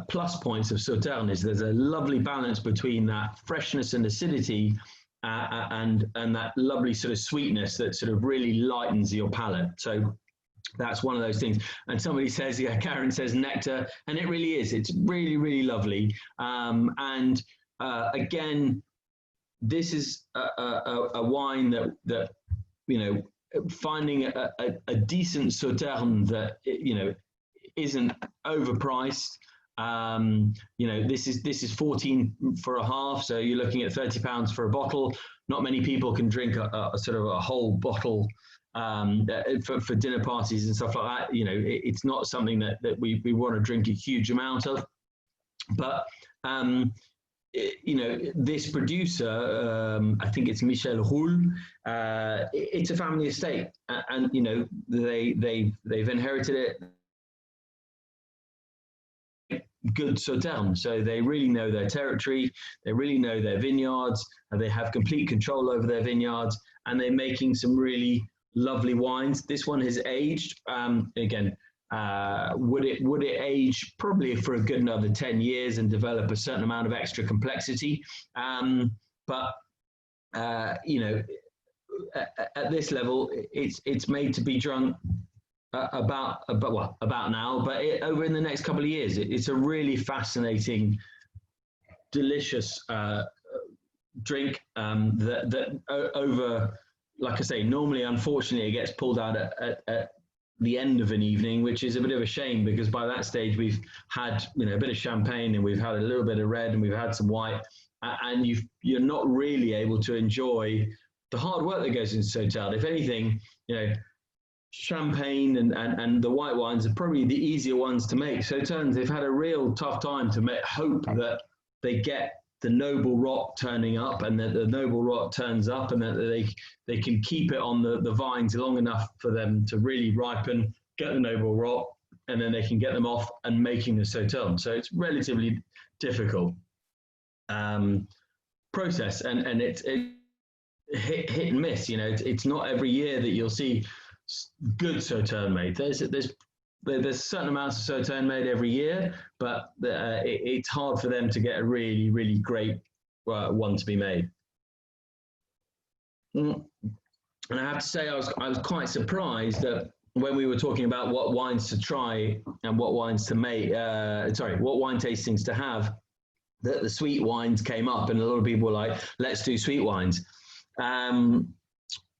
plus points of Sauternes. There's a lovely balance between that freshness and acidity and that lovely sort of sweetness that sort of really lightens your palate. So that's one of those things. And somebody says, Karen says nectar, and it really is. It's really, really lovely. Again, this is a wine that finding a decent Sauternes that isn't overpriced You know, this is 14 for a half, so you're looking at £30 for a bottle. Not many people can drink a sort of a whole bottle for dinner parties and stuff like that. You know, it's not something that we want to drink a huge amount of. But you know, this producer, I think it's Michel Roule, it's a family estate, and you know, they've inherited it. Good Sauternes, so they really know their territory, they really know their vineyards, and they have complete control over their vineyards, and they're making some really lovely wines. This one has aged. Again, would it age probably for a good another 10 years and develop a certain amount of extra complexity? But you know, at this level, it's made to be drunk about now, but over in the next couple of years. It's a really fascinating, delicious drink that over, like I say, normally, unfortunately, it gets pulled out at the end of an evening, which is a bit of a shame, because by that stage we've had, you know, a bit of champagne, and we've had a little bit of red, and we've had some white, and you're not really able to enjoy the hard work that goes into Sauternes. If anything, you know, champagne and the white wines are probably the easier ones to make. Sauternes, they've had a real tough time to hope that they get the noble rot turning up, and that the noble rot turns up, and that they can keep it on the vines long enough for them to really ripen, get the noble rot, and then they can get them off and making the Sauternes. So it's relatively difficult process, and it's hit and miss. You know, it's not every year that you'll see good Sauternes made. There's certain amounts of Sauternes made every year, but it's hard for them to get a really, really great one to be made. And I have to say, I was quite surprised that when we were talking about what wines to try and what wines to make, what wine tastings to have, that the sweet wines came up, and a lot of people were like, let's do sweet wines.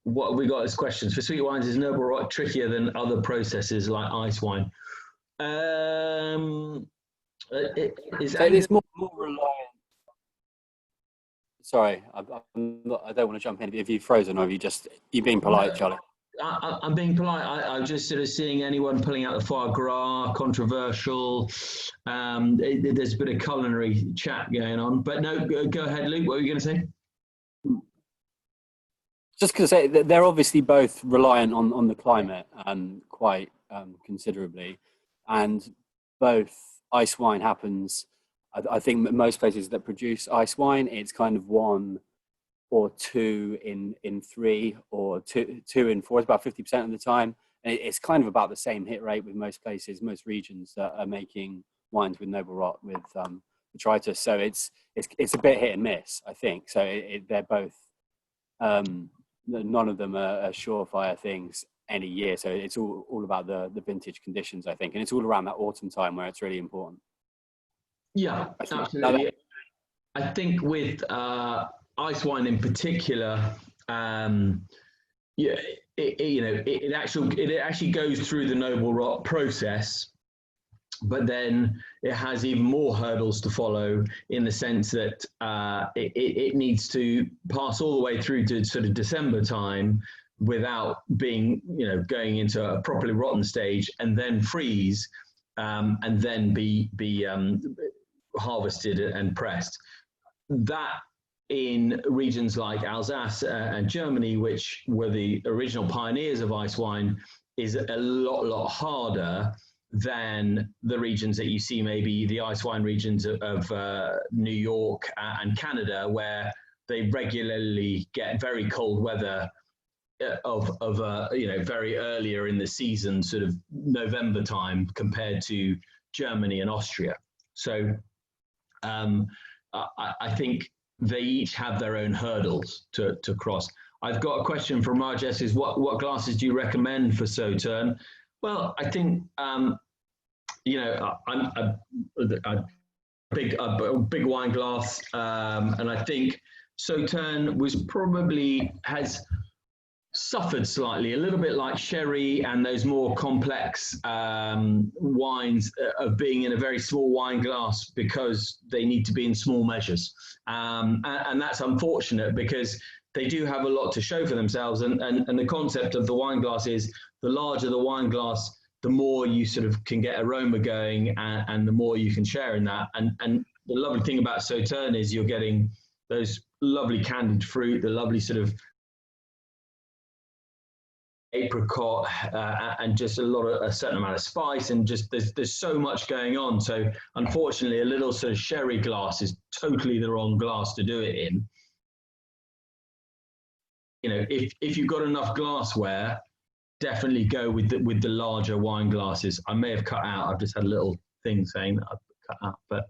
What have we got as questions? For sweet wines, is noble rot trickier than other processes like ice wine? It's more reliant. Sorry, I don't want to jump in. If you've frozen, or have you're being polite, Charlie? I'm being polite. I'm just sort of seeing anyone pulling out the foie gras, controversial. There's a bit of culinary chat going on. But no, go ahead, Luke. What were you going to say? Just because they're obviously both reliant on the climate quite considerably, and both ice wine happens. I think most places that produce ice wine, it's kind of 1 or 2 in 3, or 2 in 4. It's about 50% of the time. And it's kind of about the same hit rate with most places, most regions that are making wines with noble rot, with detritus. So it's a bit hit and miss, I think. So they're both. None of them are surefire things any year. So it's all about the vintage conditions, I think. And it's all around that autumn time where it's really important. Yeah, absolutely. I think with ice wine in particular, it actually goes through the noble rot process, but then it has even more hurdles to follow, in the sense that it needs to pass all the way through to sort of December time without being, going into a properly rotten stage, and then freeze, and then be harvested and pressed. That, in regions like Alsace and Germany, which were the original pioneers of ice wine, is a lot harder than the regions that you see, maybe the ice wine regions of New York and Canada, where they regularly get very cold weather very earlier in the season, sort of November time, compared to Germany and Austria. So I think they each have their own hurdles to cross. I've got a question from Rajesh, is what glasses do you recommend for Sauternes? Well, I think, I'm a big wine glass, and I think Sauternes has suffered slightly, a little bit like sherry and those more complex wines of being in a very small wine glass because they need to be in small measures. And that's unfortunate because they do have a lot to show for themselves. And the concept of the wine glass is the larger the wine glass, the more you sort of can get aroma going and the more you can share in that. And the lovely thing about Sauternes is you're getting those lovely candied fruit, the lovely sort of apricot and just a certain amount of spice, and just there's so much going on. So unfortunately, a little sort of sherry glass is totally the wrong glass to do it in. You know, if you've got enough glassware, definitely go with the larger wine glasses. I may have cut out. I've just had a little thing saying that I've cut out, but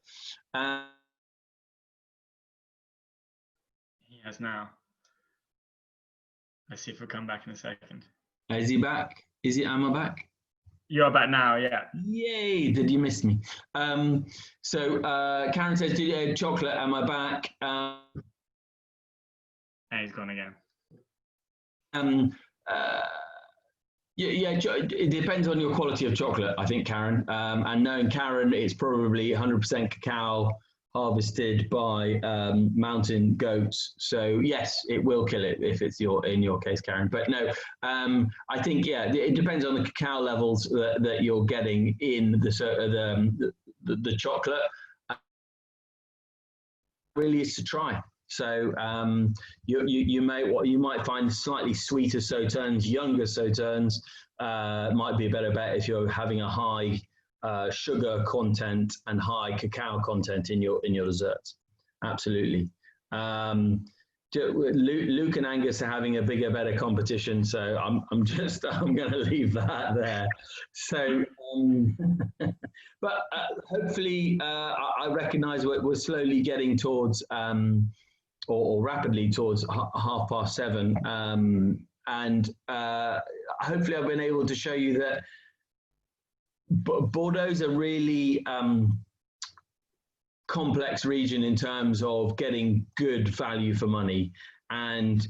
he has now. Let's see if we'll come back in a second. Is he back? Am I back? You're back now, yeah. Yay, did you miss me? So Karen says, chocolate, am I back? And he's gone again. Yeah, it depends on your quality of chocolate, I think, Karen. And knowing Karen, it's probably 100% cacao harvested by mountain goats. So yes, it will kill it if it's in your case, Karen. But no, I think it depends on the cacao levels that you're getting in the chocolate. Really is to try. So you might find slightly sweeter Sauternes, younger Sauternes might be a better bet if you're having a high sugar content and high cacao content in your desserts. Absolutely. Luke and Angus are having a bigger, better competition, so I'm going to leave that there. So, but hopefully, I recognise we're slowly getting towards, or rapidly towards 7:30, and hopefully, I've been able to show you that Bordeaux's a really complex region in terms of getting good value for money and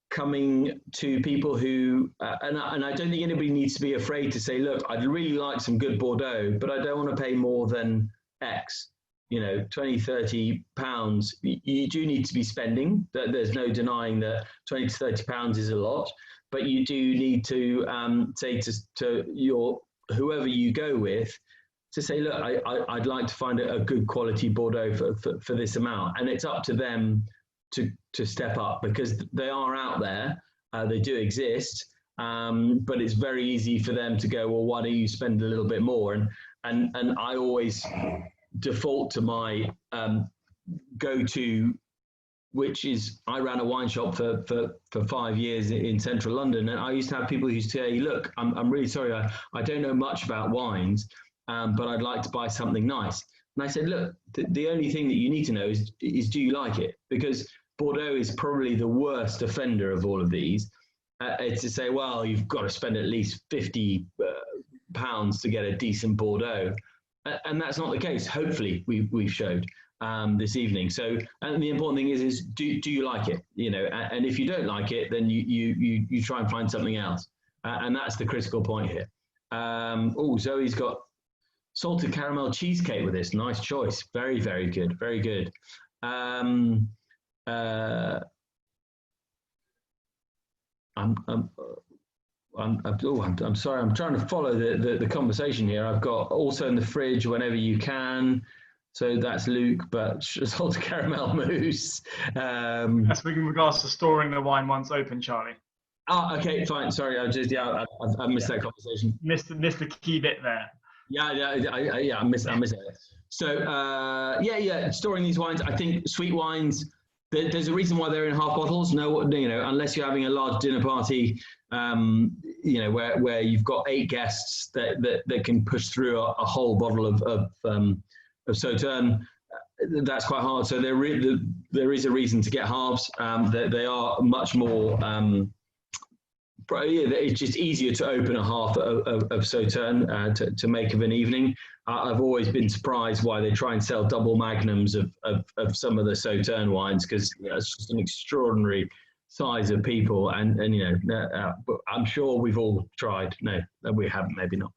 coming to people who, and I don't think anybody needs to be afraid to say, look, I'd really like some good Bordeaux, but I don't want to pay more than X, 20, 30 pounds. You do need to be spending. There's no denying that 20 to 30 pounds is a lot, but you do need to say to your whoever you go with, to say, look, I'd like to find a good quality Bordeaux for this amount. And it's up to them to step up, because they are out there, they do exist, but it's very easy for them to go, well, why don't you spend a little bit more? And I always default to my go-to, which is, I ran a wine shop for 5 years in central London, and I used to have people who say, look, I'm really sorry, I don't know much about wines, but I'd like to buy something nice. And I said, look, the only thing that you need to know is do you like it? Because Bordeaux is probably the worst offender of all of these. It's to say, well, you've got to spend at least 50 pounds to get a decent Bordeaux. And that's not the case. Hopefully we've showed this evening. So, and the important thing is do you like it? And if you don't like it, then you try and find something else. And that's the critical point here. Zoe's got salted caramel cheesecake with this. Nice choice. Very, very good. Very good. I'm sorry. I'm trying to follow the conversation here. I've got also in the fridge whenever you can. So that's Luke, but salted caramel mousse. That's in regards to storing the wine once open, Charlie. Oh, okay, fine. Sorry, I missed that conversation. Missed the key bit there. I missed it. So storing these wines. I think sweet wines. There's a reason why they're in half bottles. Unless you're having a large dinner party, where you've got 8 guests that can push through a whole bottle of Sauternes, that's quite hard. So there is a reason to get halves. They are much more. It's just easier to open a half of Sauternes to make of an evening. I've always been surprised why they try and sell double magnums of some of the Sauternes wines, because it's just an extraordinary size of people, and you know, I'm sure we've all tried. No, we haven't. Maybe not.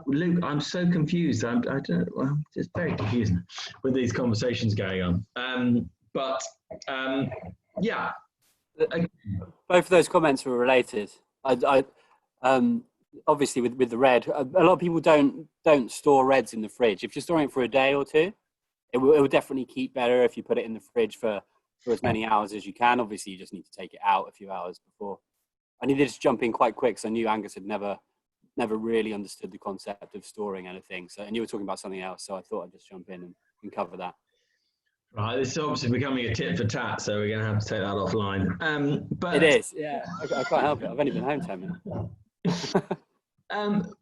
Luke, I'm so confused. I don't. Well, it's very confusing with these conversations going on. Yeah. Both of those comments were related. Obviously with the red, a lot of people don't store reds in the fridge. If you're storing it for a day or two, it will definitely keep better if you put it in the fridge for as many hours as you can. Obviously, you just need to take it out a few hours before. I needed to jump in quite quick because I knew Angus had never really understood the concept of storing anything. So, and you were talking about something else, so I thought I'd just jump in and cover that. Right, this is obviously becoming a tit for tat, so we're going to have to take that offline. But it is, yeah. I can't help it. I've only been home 10 minutes.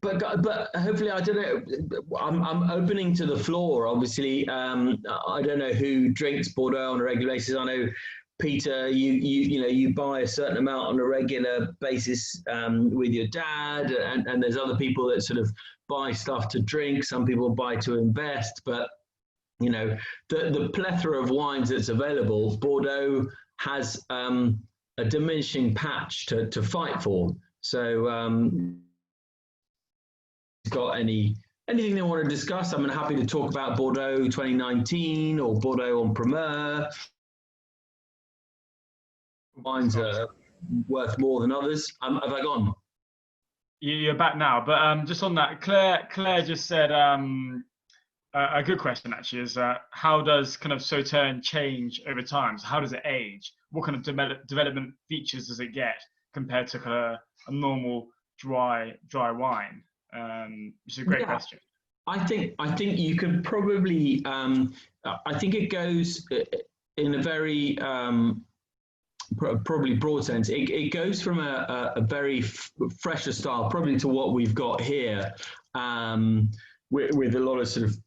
But hopefully, I don't know. I'm opening to the floor. Obviously, I don't know who drinks Bordeaux on a regular basis. I know, Peter, you buy a certain amount on a regular basis with your dad, and there's other people that sort of buy stuff to drink. Some people buy to invest, but you know, the plethora of wines that's available, Bordeaux has a diminishing patch to fight for. So, got anything they want to discuss? I'm happy to talk about Bordeaux 2019 or Bordeaux en Primeur. Wines are worth more than others. Have I gone? You're back now, but just on that, Claire just said a good question actually is how does kind of Sauternes change over time? So how does it age? What kind of development features does it get compared to kind of a normal dry wine? Which is a great question. I think you could probably I think it goes in a very probably broad sense. It goes from a very fresher style, probably to what we've got here, with a lot of sort of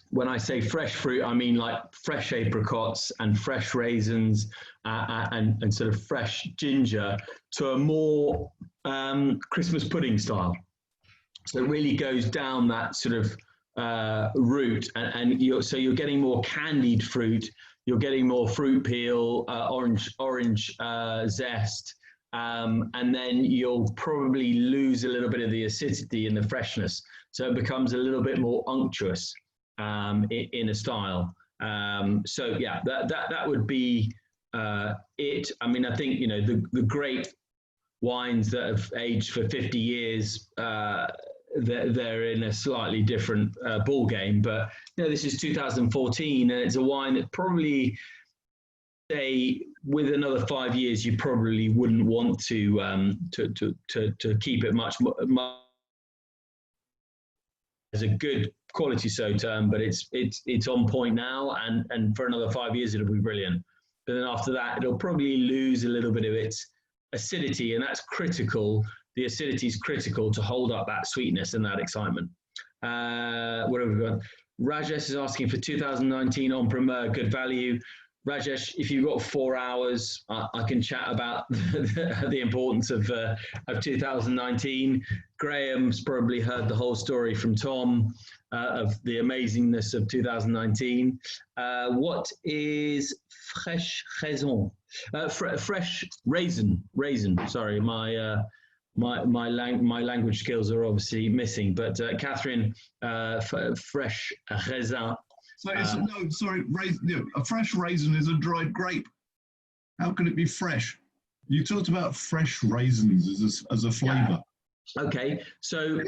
when I say fresh fruit, I mean like fresh apricots and fresh raisins and sort of fresh ginger, to a more Christmas pudding style. So it really goes down that sort of route, and you're getting more candied fruit, you're getting more fruit peel, orange zest, and then you'll probably lose a little bit of the acidity and the freshness. So it becomes a little bit more unctuous in a style. So yeah, that would be it. I mean, I think, you know, the great wines that have aged for 50 years, they're in a slightly different ball game. But you know, this is 2014, and it's a wine that probably, say, with another 5 years, you probably wouldn't want to keep it much as a good quality Sauternes, but it's on point now, and for another 5 years it'll be brilliant. But then after that, it'll probably lose a little bit of its acidity, and that's critical. The acidity is critical to hold up that sweetness and that excitement. What have we got? Rajesh is asking for 2019 en Primeur, good value. Rajesh, if you've got 4 hours, I can chat about the importance of 2019. Graham's probably heard the whole story from Tom of the amazingness of 2019. What is fresh raisin? Fresh raisin. Sorry, my language skills are obviously missing. But Catherine, fresh raisin. So a fresh raisin is a dried grape. How can it be fresh? You talked about fresh raisins as a flavour. Yeah. Okay, so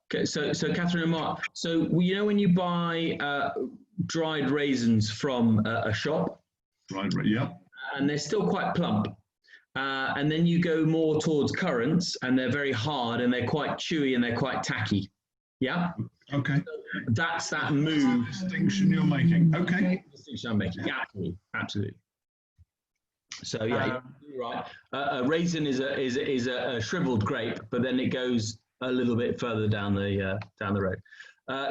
Catherine and Mark, so you know when you buy dried raisins from a shop, yeah, and they're still quite plump, and then you go more towards currants, and they're very hard, and they're quite chewy, and they're quite tacky. Yeah. Okay. So that's that move. That's the distinction you're making. Okay. Distinction I'm making. Yeah, absolutely. So yeah, you're right. A raisin is a shriveled grape, but then it goes a little bit further down the road.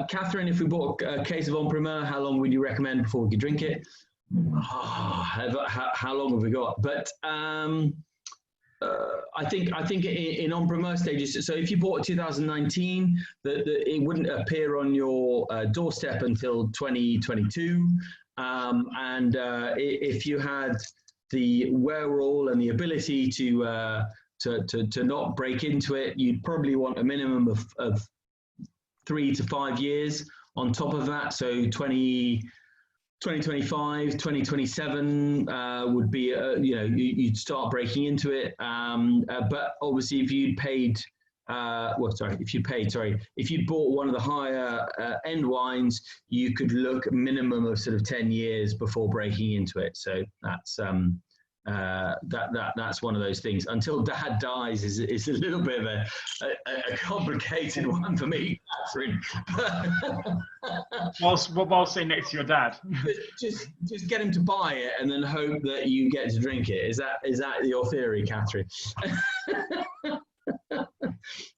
Catherine, if we bought a case of en Primeur, how long would you recommend before we could drink it? How long have we got? But I think in en Primeur stages. So if you bought 2019, it wouldn't appear on your doorstep until 2022. If you had the wherewithal and the ability to not break into it, you'd probably want a minimum of 3 to 5 years on top of that. So 2025, 2027 would be, you'd start breaking into it. But obviously, if you'd bought one of the higher end wines, you could look a minimum of sort of 10 years before breaking into it. So that's that's one of those things. Until Dad dies is a little bit of a complicated one for me, Catherine. While sitting next to your dad. just get him to buy it and then hope that you get to drink it. Is that your theory, Catherine?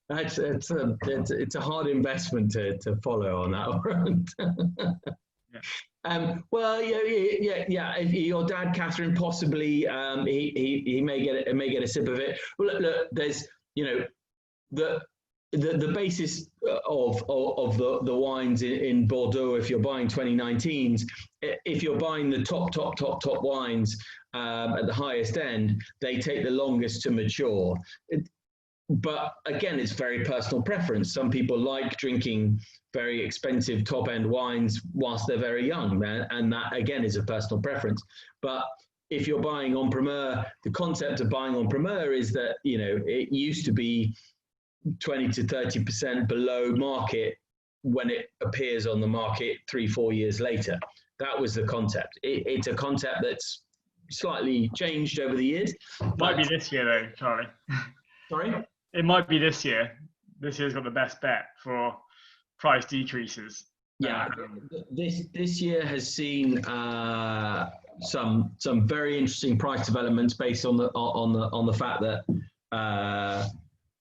It's a hard investment to follow on that one. Well, yeah. If your dad, Catherine, possibly he may get a sip of it. Well, look, there's the basis of the wines in Bordeaux. If you're buying 2019s, if you're buying the top wines at the highest end, they take the longest to mature. But again, it's very personal preference. Some people like drinking very expensive top-end wines whilst they're very young, and that again is a personal preference. But if you're buying en primeur, the concept of buying en primeur is that it used to be 20 to 30% below market when it appears on the market 3-4 years later. That was the concept. It's a concept that's slightly changed over the years. Might be this year though, Charlie. Sorry? It might be this year. This year's got the best bet for price decreases. Yeah, this year has seen some very interesting price developments based on the fact that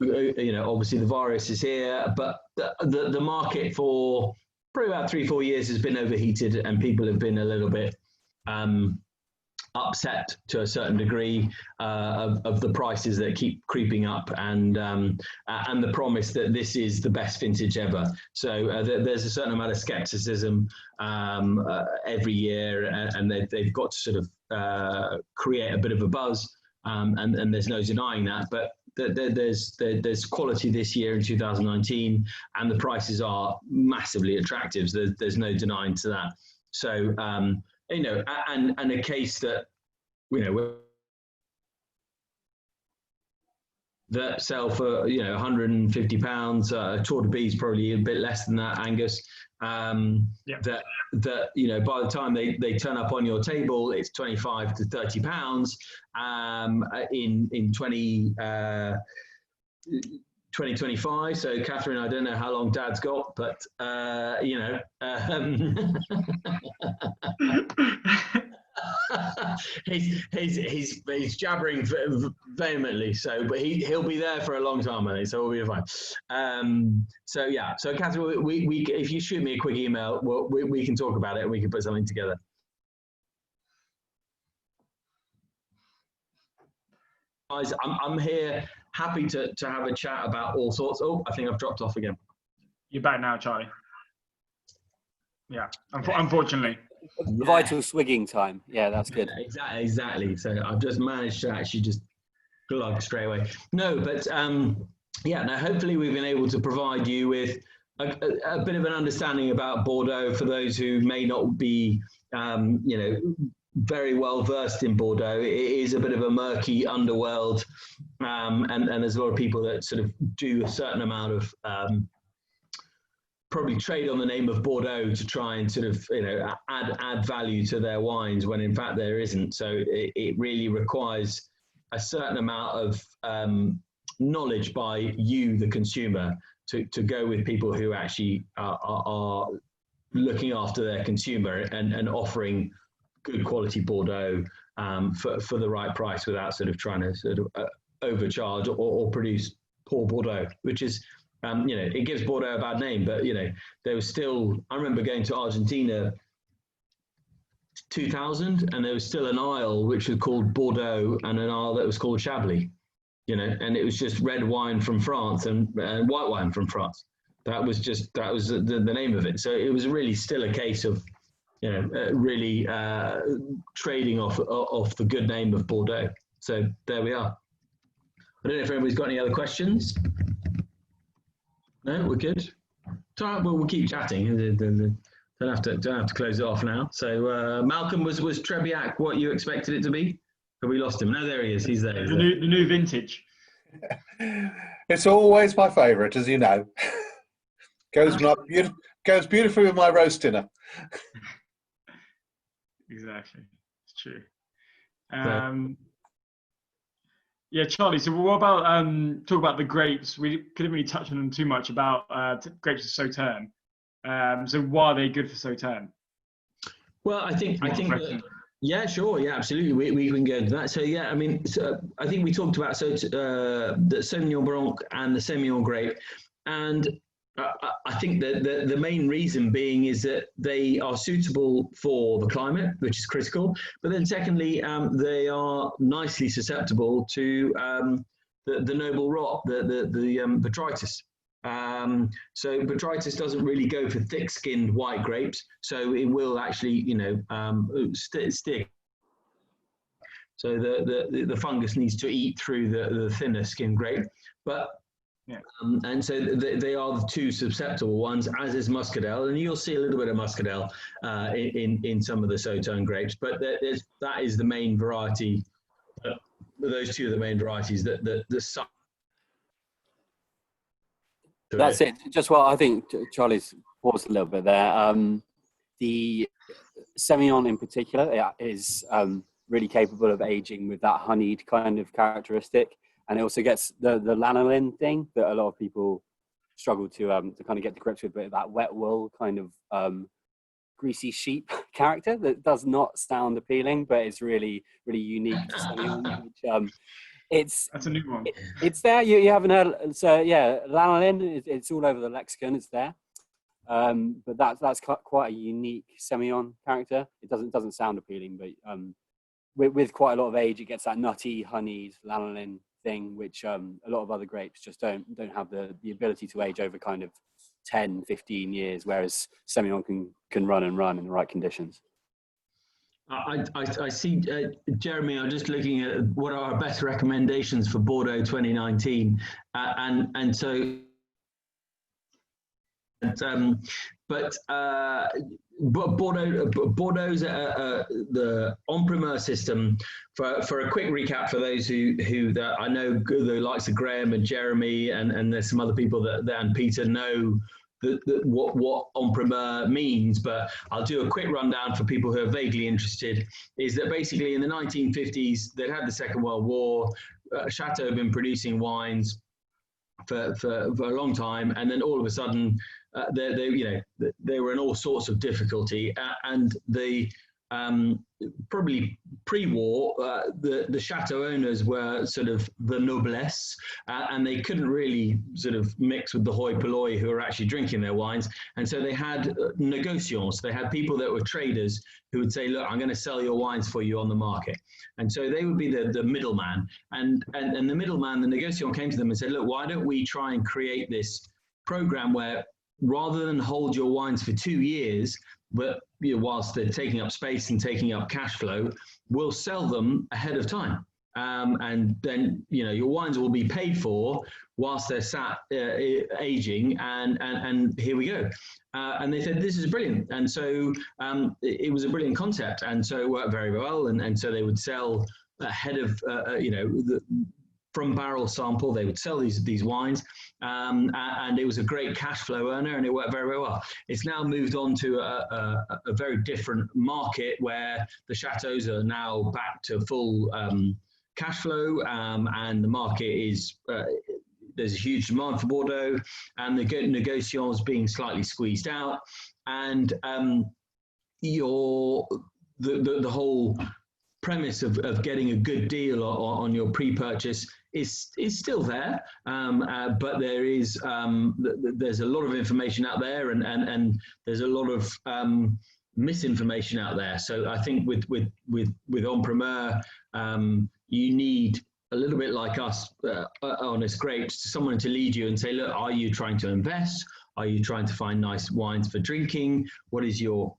obviously the virus is here, but the market for probably about 3-4 years has been overheated, and people have been a little bit upset to a certain degree of the prices that keep creeping up, and the promise that this is the best vintage ever. So there's a certain amount of skepticism every year, and they've got to sort of create a bit of a buzz, and there's no denying that. But there's quality this year in 2019, and the prices are massively attractive. So there's no denying to that. So and a case that that sell for £150. Tour de B's probably a bit less than that, Angus. That by the time they turn up on your table, it's £25 to £30 in 2025. So Catherine, I don't know how long Dad's got, but he's jabbering vehemently. So, but he'll be there for a long time, I think. So we'll be fine. So Catherine, we if you shoot me a quick email, we can talk about it and we can put something together. Guys, I'm here, happy to have a chat about all sorts. Oh, I think I've dropped off again. You're back now, Charlie. Yeah, unfortunately. Vital swigging time. Yeah, that's good. Exactly. So I've just managed to actually just plug straight away. No, but hopefully we've been able to provide you with a bit of an understanding about Bordeaux for those who may not be, very well versed in Bordeaux. It is a bit of a murky underworld, and there's a lot of people that sort of do a certain amount of probably trade on the name of Bordeaux to try and sort of add value to their wines, when in fact there isn't. So it really requires a certain amount of knowledge by you, the consumer, to go with people who actually are looking after their consumer and offering good quality Bordeaux for the right price, without sort of trying to sort of overcharge or produce poor Bordeaux, which is it gives Bordeaux a bad name. But there was still, I remember going to Argentina 2000, and there was still an aisle which was called Bordeaux and an aisle that was called Chablis, and it was just red wine from France and white wine from France. That was the name of it. So it was really still a case of really trading off the good name of Bordeaux. So there we are. I don't know if anybody's got any other questions. No, we're good. Well, we'll keep chatting. Don't have to close it off now. So Malcolm, was Trebiac what you expected it to be? Have we lost him? No, there he is. He's there. The new vintage. It's always my favourite, as you know. Goes beautifully with my roast dinner. Exactly, it's true. Yeah, Charlie. So what about talk about the grapes? We couldn't really touch on them too much about grapes of Sauternes. So why are they good for Sauternes? Well, I think yeah, sure, yeah, absolutely. We can go into that. So yeah, I mean, I think we talked about the Sauvignon Blanc and the Semillon grape, and I think that the main reason being is that they are suitable for the climate, which is critical. But then secondly, they are nicely susceptible to the noble rot, the botrytis. So botrytis doesn't really go for thick-skinned white grapes, so it will actually, stick. So the fungus needs to eat through the thinner skinned grape, but. Yeah. And so they are the two susceptible ones, as is muscadel, and you'll see a little bit of muscadel in some of the Sauternes grapes. But that is the main variety. Those two are the main varieties that That's it. Just what I think Charlie's paused a little bit there. The Semillon in particular is really capable of aging with that honeyed kind of characteristic. And it also gets the lanolin thing that a lot of people struggle to kind of get to grips with, but that wet wool kind of greasy sheep character that does not sound appealing, but it's really, really unique to Semillon, which that's a new one. It's there. You haven't heard. So yeah, lanolin. It's all over the lexicon. It's there. But that's quite a unique Semillon character. It doesn't sound appealing, but with quite a lot of age, it gets that nutty, honeyed lanolin thing, which a lot of other grapes just don't have the ability to age over kind of 10, 15 years, whereas Semillon can run in the right conditions. I see, Jeremy, I'm just looking at what are our best recommendations for Bordeaux 2019, and so Bordeaux's the en primeur system. For a quick recap for those who that I know, the likes of Graham and Jeremy and there's some other people that and Peter know what en primeur means, but I'll do a quick rundown for people who are vaguely interested. Is that basically in the 1950s they'd had the Second World War, Chateau had been producing wines for a long time, and then all of a sudden they were in all sorts of difficulty, and probably pre-war, the chateau owners were sort of the noblesse, and they couldn't really sort of mix with the hoi polloi who were actually drinking their wines, and so they had négociants. They had people that were traders who would say, look, I'm going to sell your wines for you on the market. And so they would be the middleman, and the middleman, the négociant, came to them and said, look, why don't we try and create this program where rather than hold your wines for 2 years, but whilst they're taking up space and taking up cash flow, we'll sell them ahead of time. And then, your wines will be paid for whilst they're sat aging, and here we go. And they said, this is brilliant. And so it was a brilliant concept. And so it worked very well. And so they would sell ahead of, from barrel sample, they would sell these wines, and it was a great cash flow earner, and it worked very, very well. It's now moved on to a very different market where the chateaus are now back to full cash flow, and the market is there's a huge demand for Bordeaux, and the négociants being slightly squeezed out, and the whole premise of getting a good deal on your pre-purchase is still there, but there is there's a lot of information out there, and there's a lot of misinformation out there. So I think with en primeur, you need a little bit like us, Honest Grapes, someone to lead you and say, look, are you trying to invest? Are you trying to find nice wines for drinking? What is your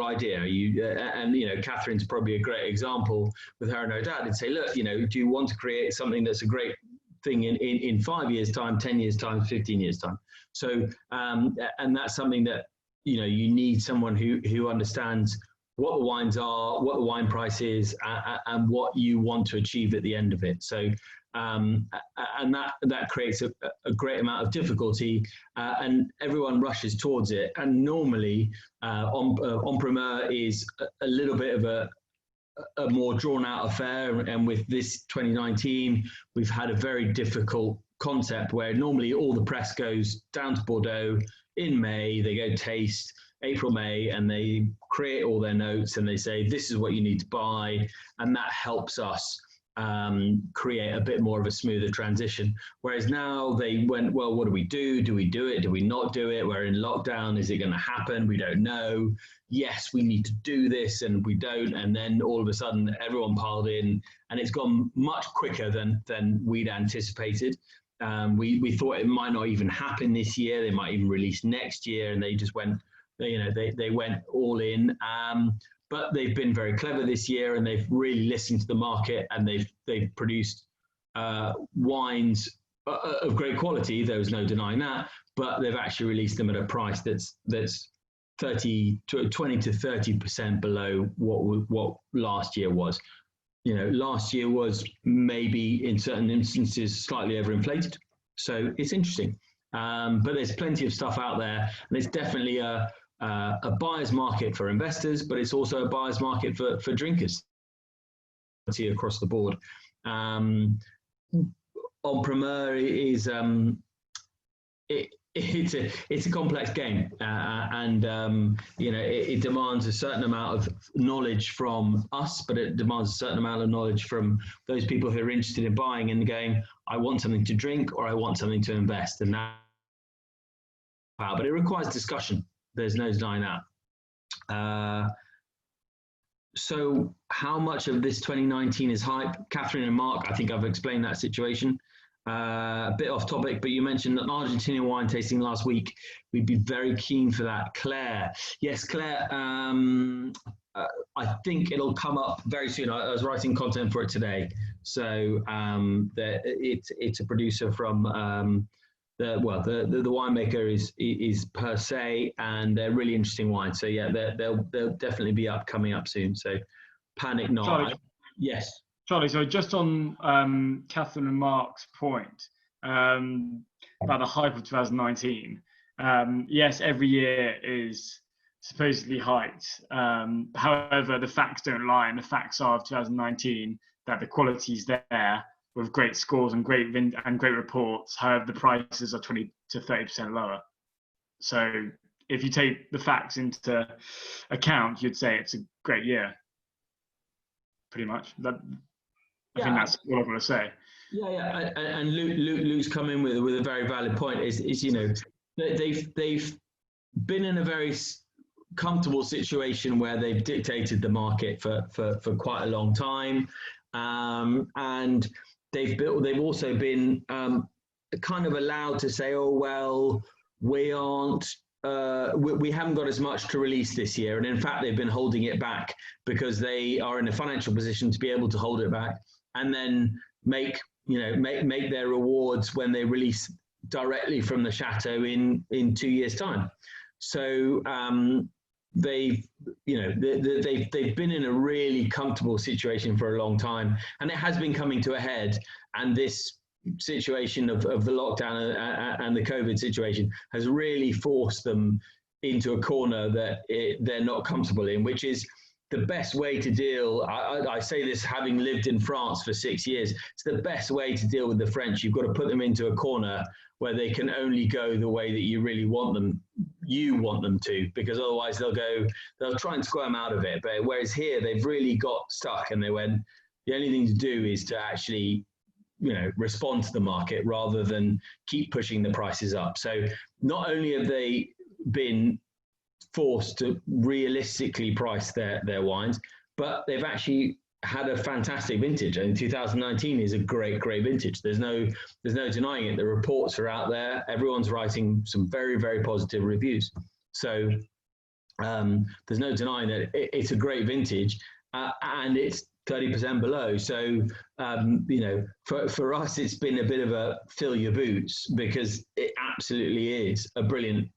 idea? Are you and you know, Catherine's probably a great example with her and her dad, and say, look, you know, do you want to create something that's a great thing in 5 years time, 10 years time, 15 years time? So and that's something that, you know, you need someone who understands what the wines are, what the wine price is, and what you want to achieve at the end of it. So and that creates a great amount of difficulty, and everyone rushes towards it. And normally en primeur is a little bit of a more drawn out affair, and with this 2019 we've had a very difficult concept where normally all the press goes down to Bordeaux in May, they go taste April, May, and they create all their notes and they say this is what you need to buy, and that helps us create a bit more of a smoother transition. Whereas now they went, well, what do we do? Do we do it? Do we not do it? We're in lockdown. Is it going to happen? We don't know. Yes, we need to do this, and we don't. And then all of a sudden, everyone piled in, and it's gone much quicker than we'd anticipated. We thought it might not even happen this year. They might even release next year, and they just went, you know, they went all in. But they've been very clever this year, and they've really listened to the market, and they've produced wines of great quality. There was no denying that, but they've actually released them at a price that's 20 to 30% below what last year was. You know, last year was maybe in certain instances slightly overinflated. So it's interesting, but there's plenty of stuff out there, and it's definitely a buyer's market for investors, but it's also a buyer's market for drinkers across the board. En primeur is it's a complex game, and you know, it demands a certain amount of knowledge from us, but it demands a certain amount of knowledge from those people who are interested in buying and going, I want something to drink or I want something to invest, and that. But it requires discussion. There's no denying that. So how much of this 2019 is hype? Catherine and Mark, I think I've explained that situation. A bit off topic, but you mentioned an Argentinian wine tasting last week. We'd be very keen for that. Claire. Yes, Claire, I think it'll come up very soon. I was writing content for it today. So it's a producer from the winemaker is Per Se, and they're really interesting wines. So yeah, they'll definitely be coming up soon. So panic not. Charlie, Yes. Charlie, so just on Catherine and Mark's point about the hype of 2019. Yes, every year is supposedly hyped. However, the facts don't lie, and the facts are of 2019 that the quality's there, with great scores and great reports. However, the prices are 20 to 30% lower. So if you take the facts into account, you'd say it's a great year. Pretty much. I think that's what I'm going to say. Yeah. And Luke's come in with a very valid point. Is you know, they've been in a very comfortable situation where they've dictated the market for quite a long time, and they've also been kind of allowed to say, oh well, we haven't got as much to release this year, and in fact they've been holding it back because they are in a financial position to be able to hold it back, and then make their rewards when they release directly from the chateau in 2 years' time. So they've been in a really comfortable situation for a long time, and it has been coming to a head. And this situation of the lockdown and the COVID situation has really forced them into a corner that they're not comfortable in, which is the best way to deal. I say this having lived in France for 6 years. It's the best way to deal with the French. You've got to put them into a corner where they can only go the way that you really want them to, because otherwise they'll try and squirm out of it. But whereas here they've really got stuck, and they went, the only thing to do is to actually, you know, respond to the market rather than keep pushing the prices up. So not only have they been forced to realistically price their wines, but they've actually had a fantastic vintage, and 2019 is a great vintage. There's no denying it. The reports are out there. Everyone's writing some very positive reviews. So there's no denying that it's a great vintage, and it's 30% below. So you know, for us, it's been a bit of a fill your boots, because it absolutely is a brilliant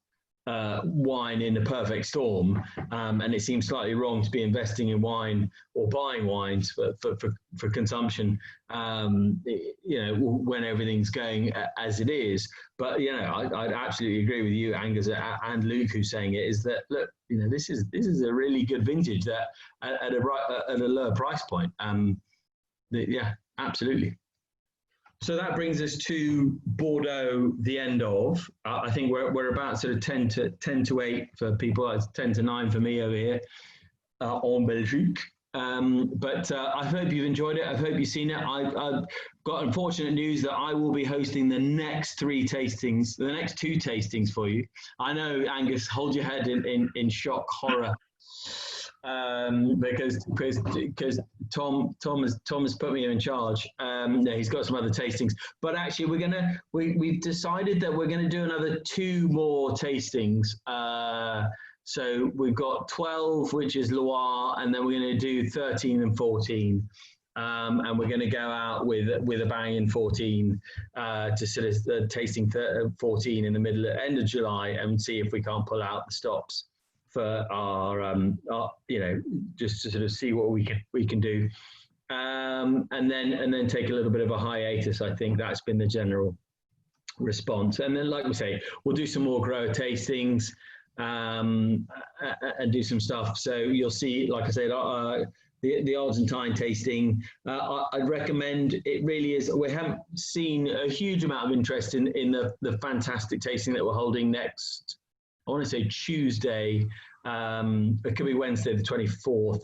wine in a perfect storm, and it seems slightly wrong to be investing in wine or buying wines for consumption, you know, when everything's going as it is. But you know, I'd absolutely agree with you, Angus, and Luke, who's saying it, is that, look, you know, this is a really good vintage that at a lower price point. Yeah, absolutely. So that brings us to Bordeaux, the end of. I think we're about sort of 10 to 8 for people. It's 10 to 9 for me over here en Belgique. But I hope you've enjoyed it. I hope you've seen it. I've got unfortunate news that I will be hosting the next 3 tastings, the next 2 tastings for you. I know, Angus, hold your head in shock, horror. Because Tom has put me in charge. He's got some other tastings, but actually we've decided that we're gonna do another 2 more tastings. So we've got 12, which is Loire, and then we're gonna do 13 and 14. And we're going to go out with a bang in 14 to sort of tasting 14 in the end of July, and see if we can't pull out the stops for our you know, just to sort of see what we can do, and then take a little bit of a hiatus. I think that's been the general response. And then, like we say, we'll do some more grower tastings and do some stuff. So you'll see, like I said, the Argentine tasting. I'd recommend. It really is. We haven't seen a huge amount of interest in the fantastic tasting that we're holding next, I want to say Tuesday. It could be Wednesday, the 24th.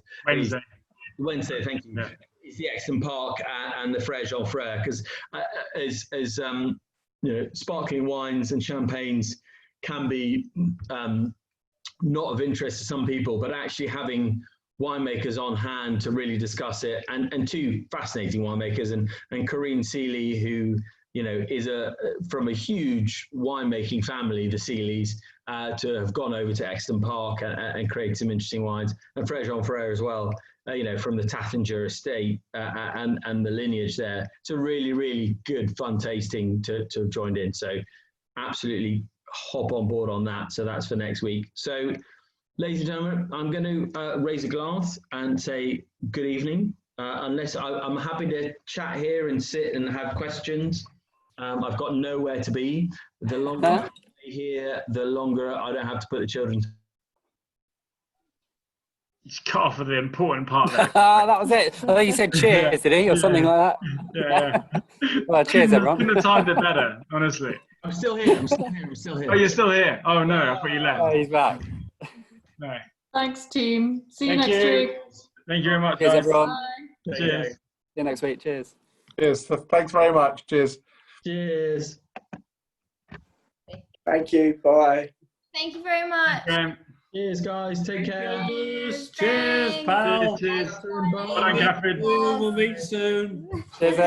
Wednesday, thank you. Yeah. It's the Exton Park and the Frère Jean Frère, because as you know, sparkling wines and champagnes can be not of interest to some people, but actually having winemakers on hand to really discuss it, and 2 fascinating winemakers, and Corinne Seeley, who, you know, is from a huge winemaking family, the Seeleys, to have gone over to Exton Park and create some interesting wines, and Frère Jean Frère as well, you know, from the Tattinger estate and the lineage there. It's a really good, fun tasting to have joined in. So absolutely hop on board on that. So that's for next week. So, ladies and gentlemen, I'm going to raise a glass and say good evening. Unless I'm happy to chat here and sit and have questions. I've got nowhere to be. The longer I stay here, the longer I don't have to put the children. He's cut off of the important part there. That was it. I think he said cheers, did he? Or something like that. Yeah. Well, cheers, everyone. Couldn't have timed it better, honestly. I'm still here. Oh, you're still here? Oh, no, I thought you left. Oh, he's back. No. Thanks, team. See you next week. Thank you very much, Cheers, guys. everyone. Bye. Cheers. See you next week. Cheers. Cheers. Thanks very much. Cheers. Cheers. Thank you. Bye. Thank you very much. Cheers, guys. Take care. Cheers, Cheers, pal. Cheers. Bye. Bye, Catherine. We'll meet soon. Cheers.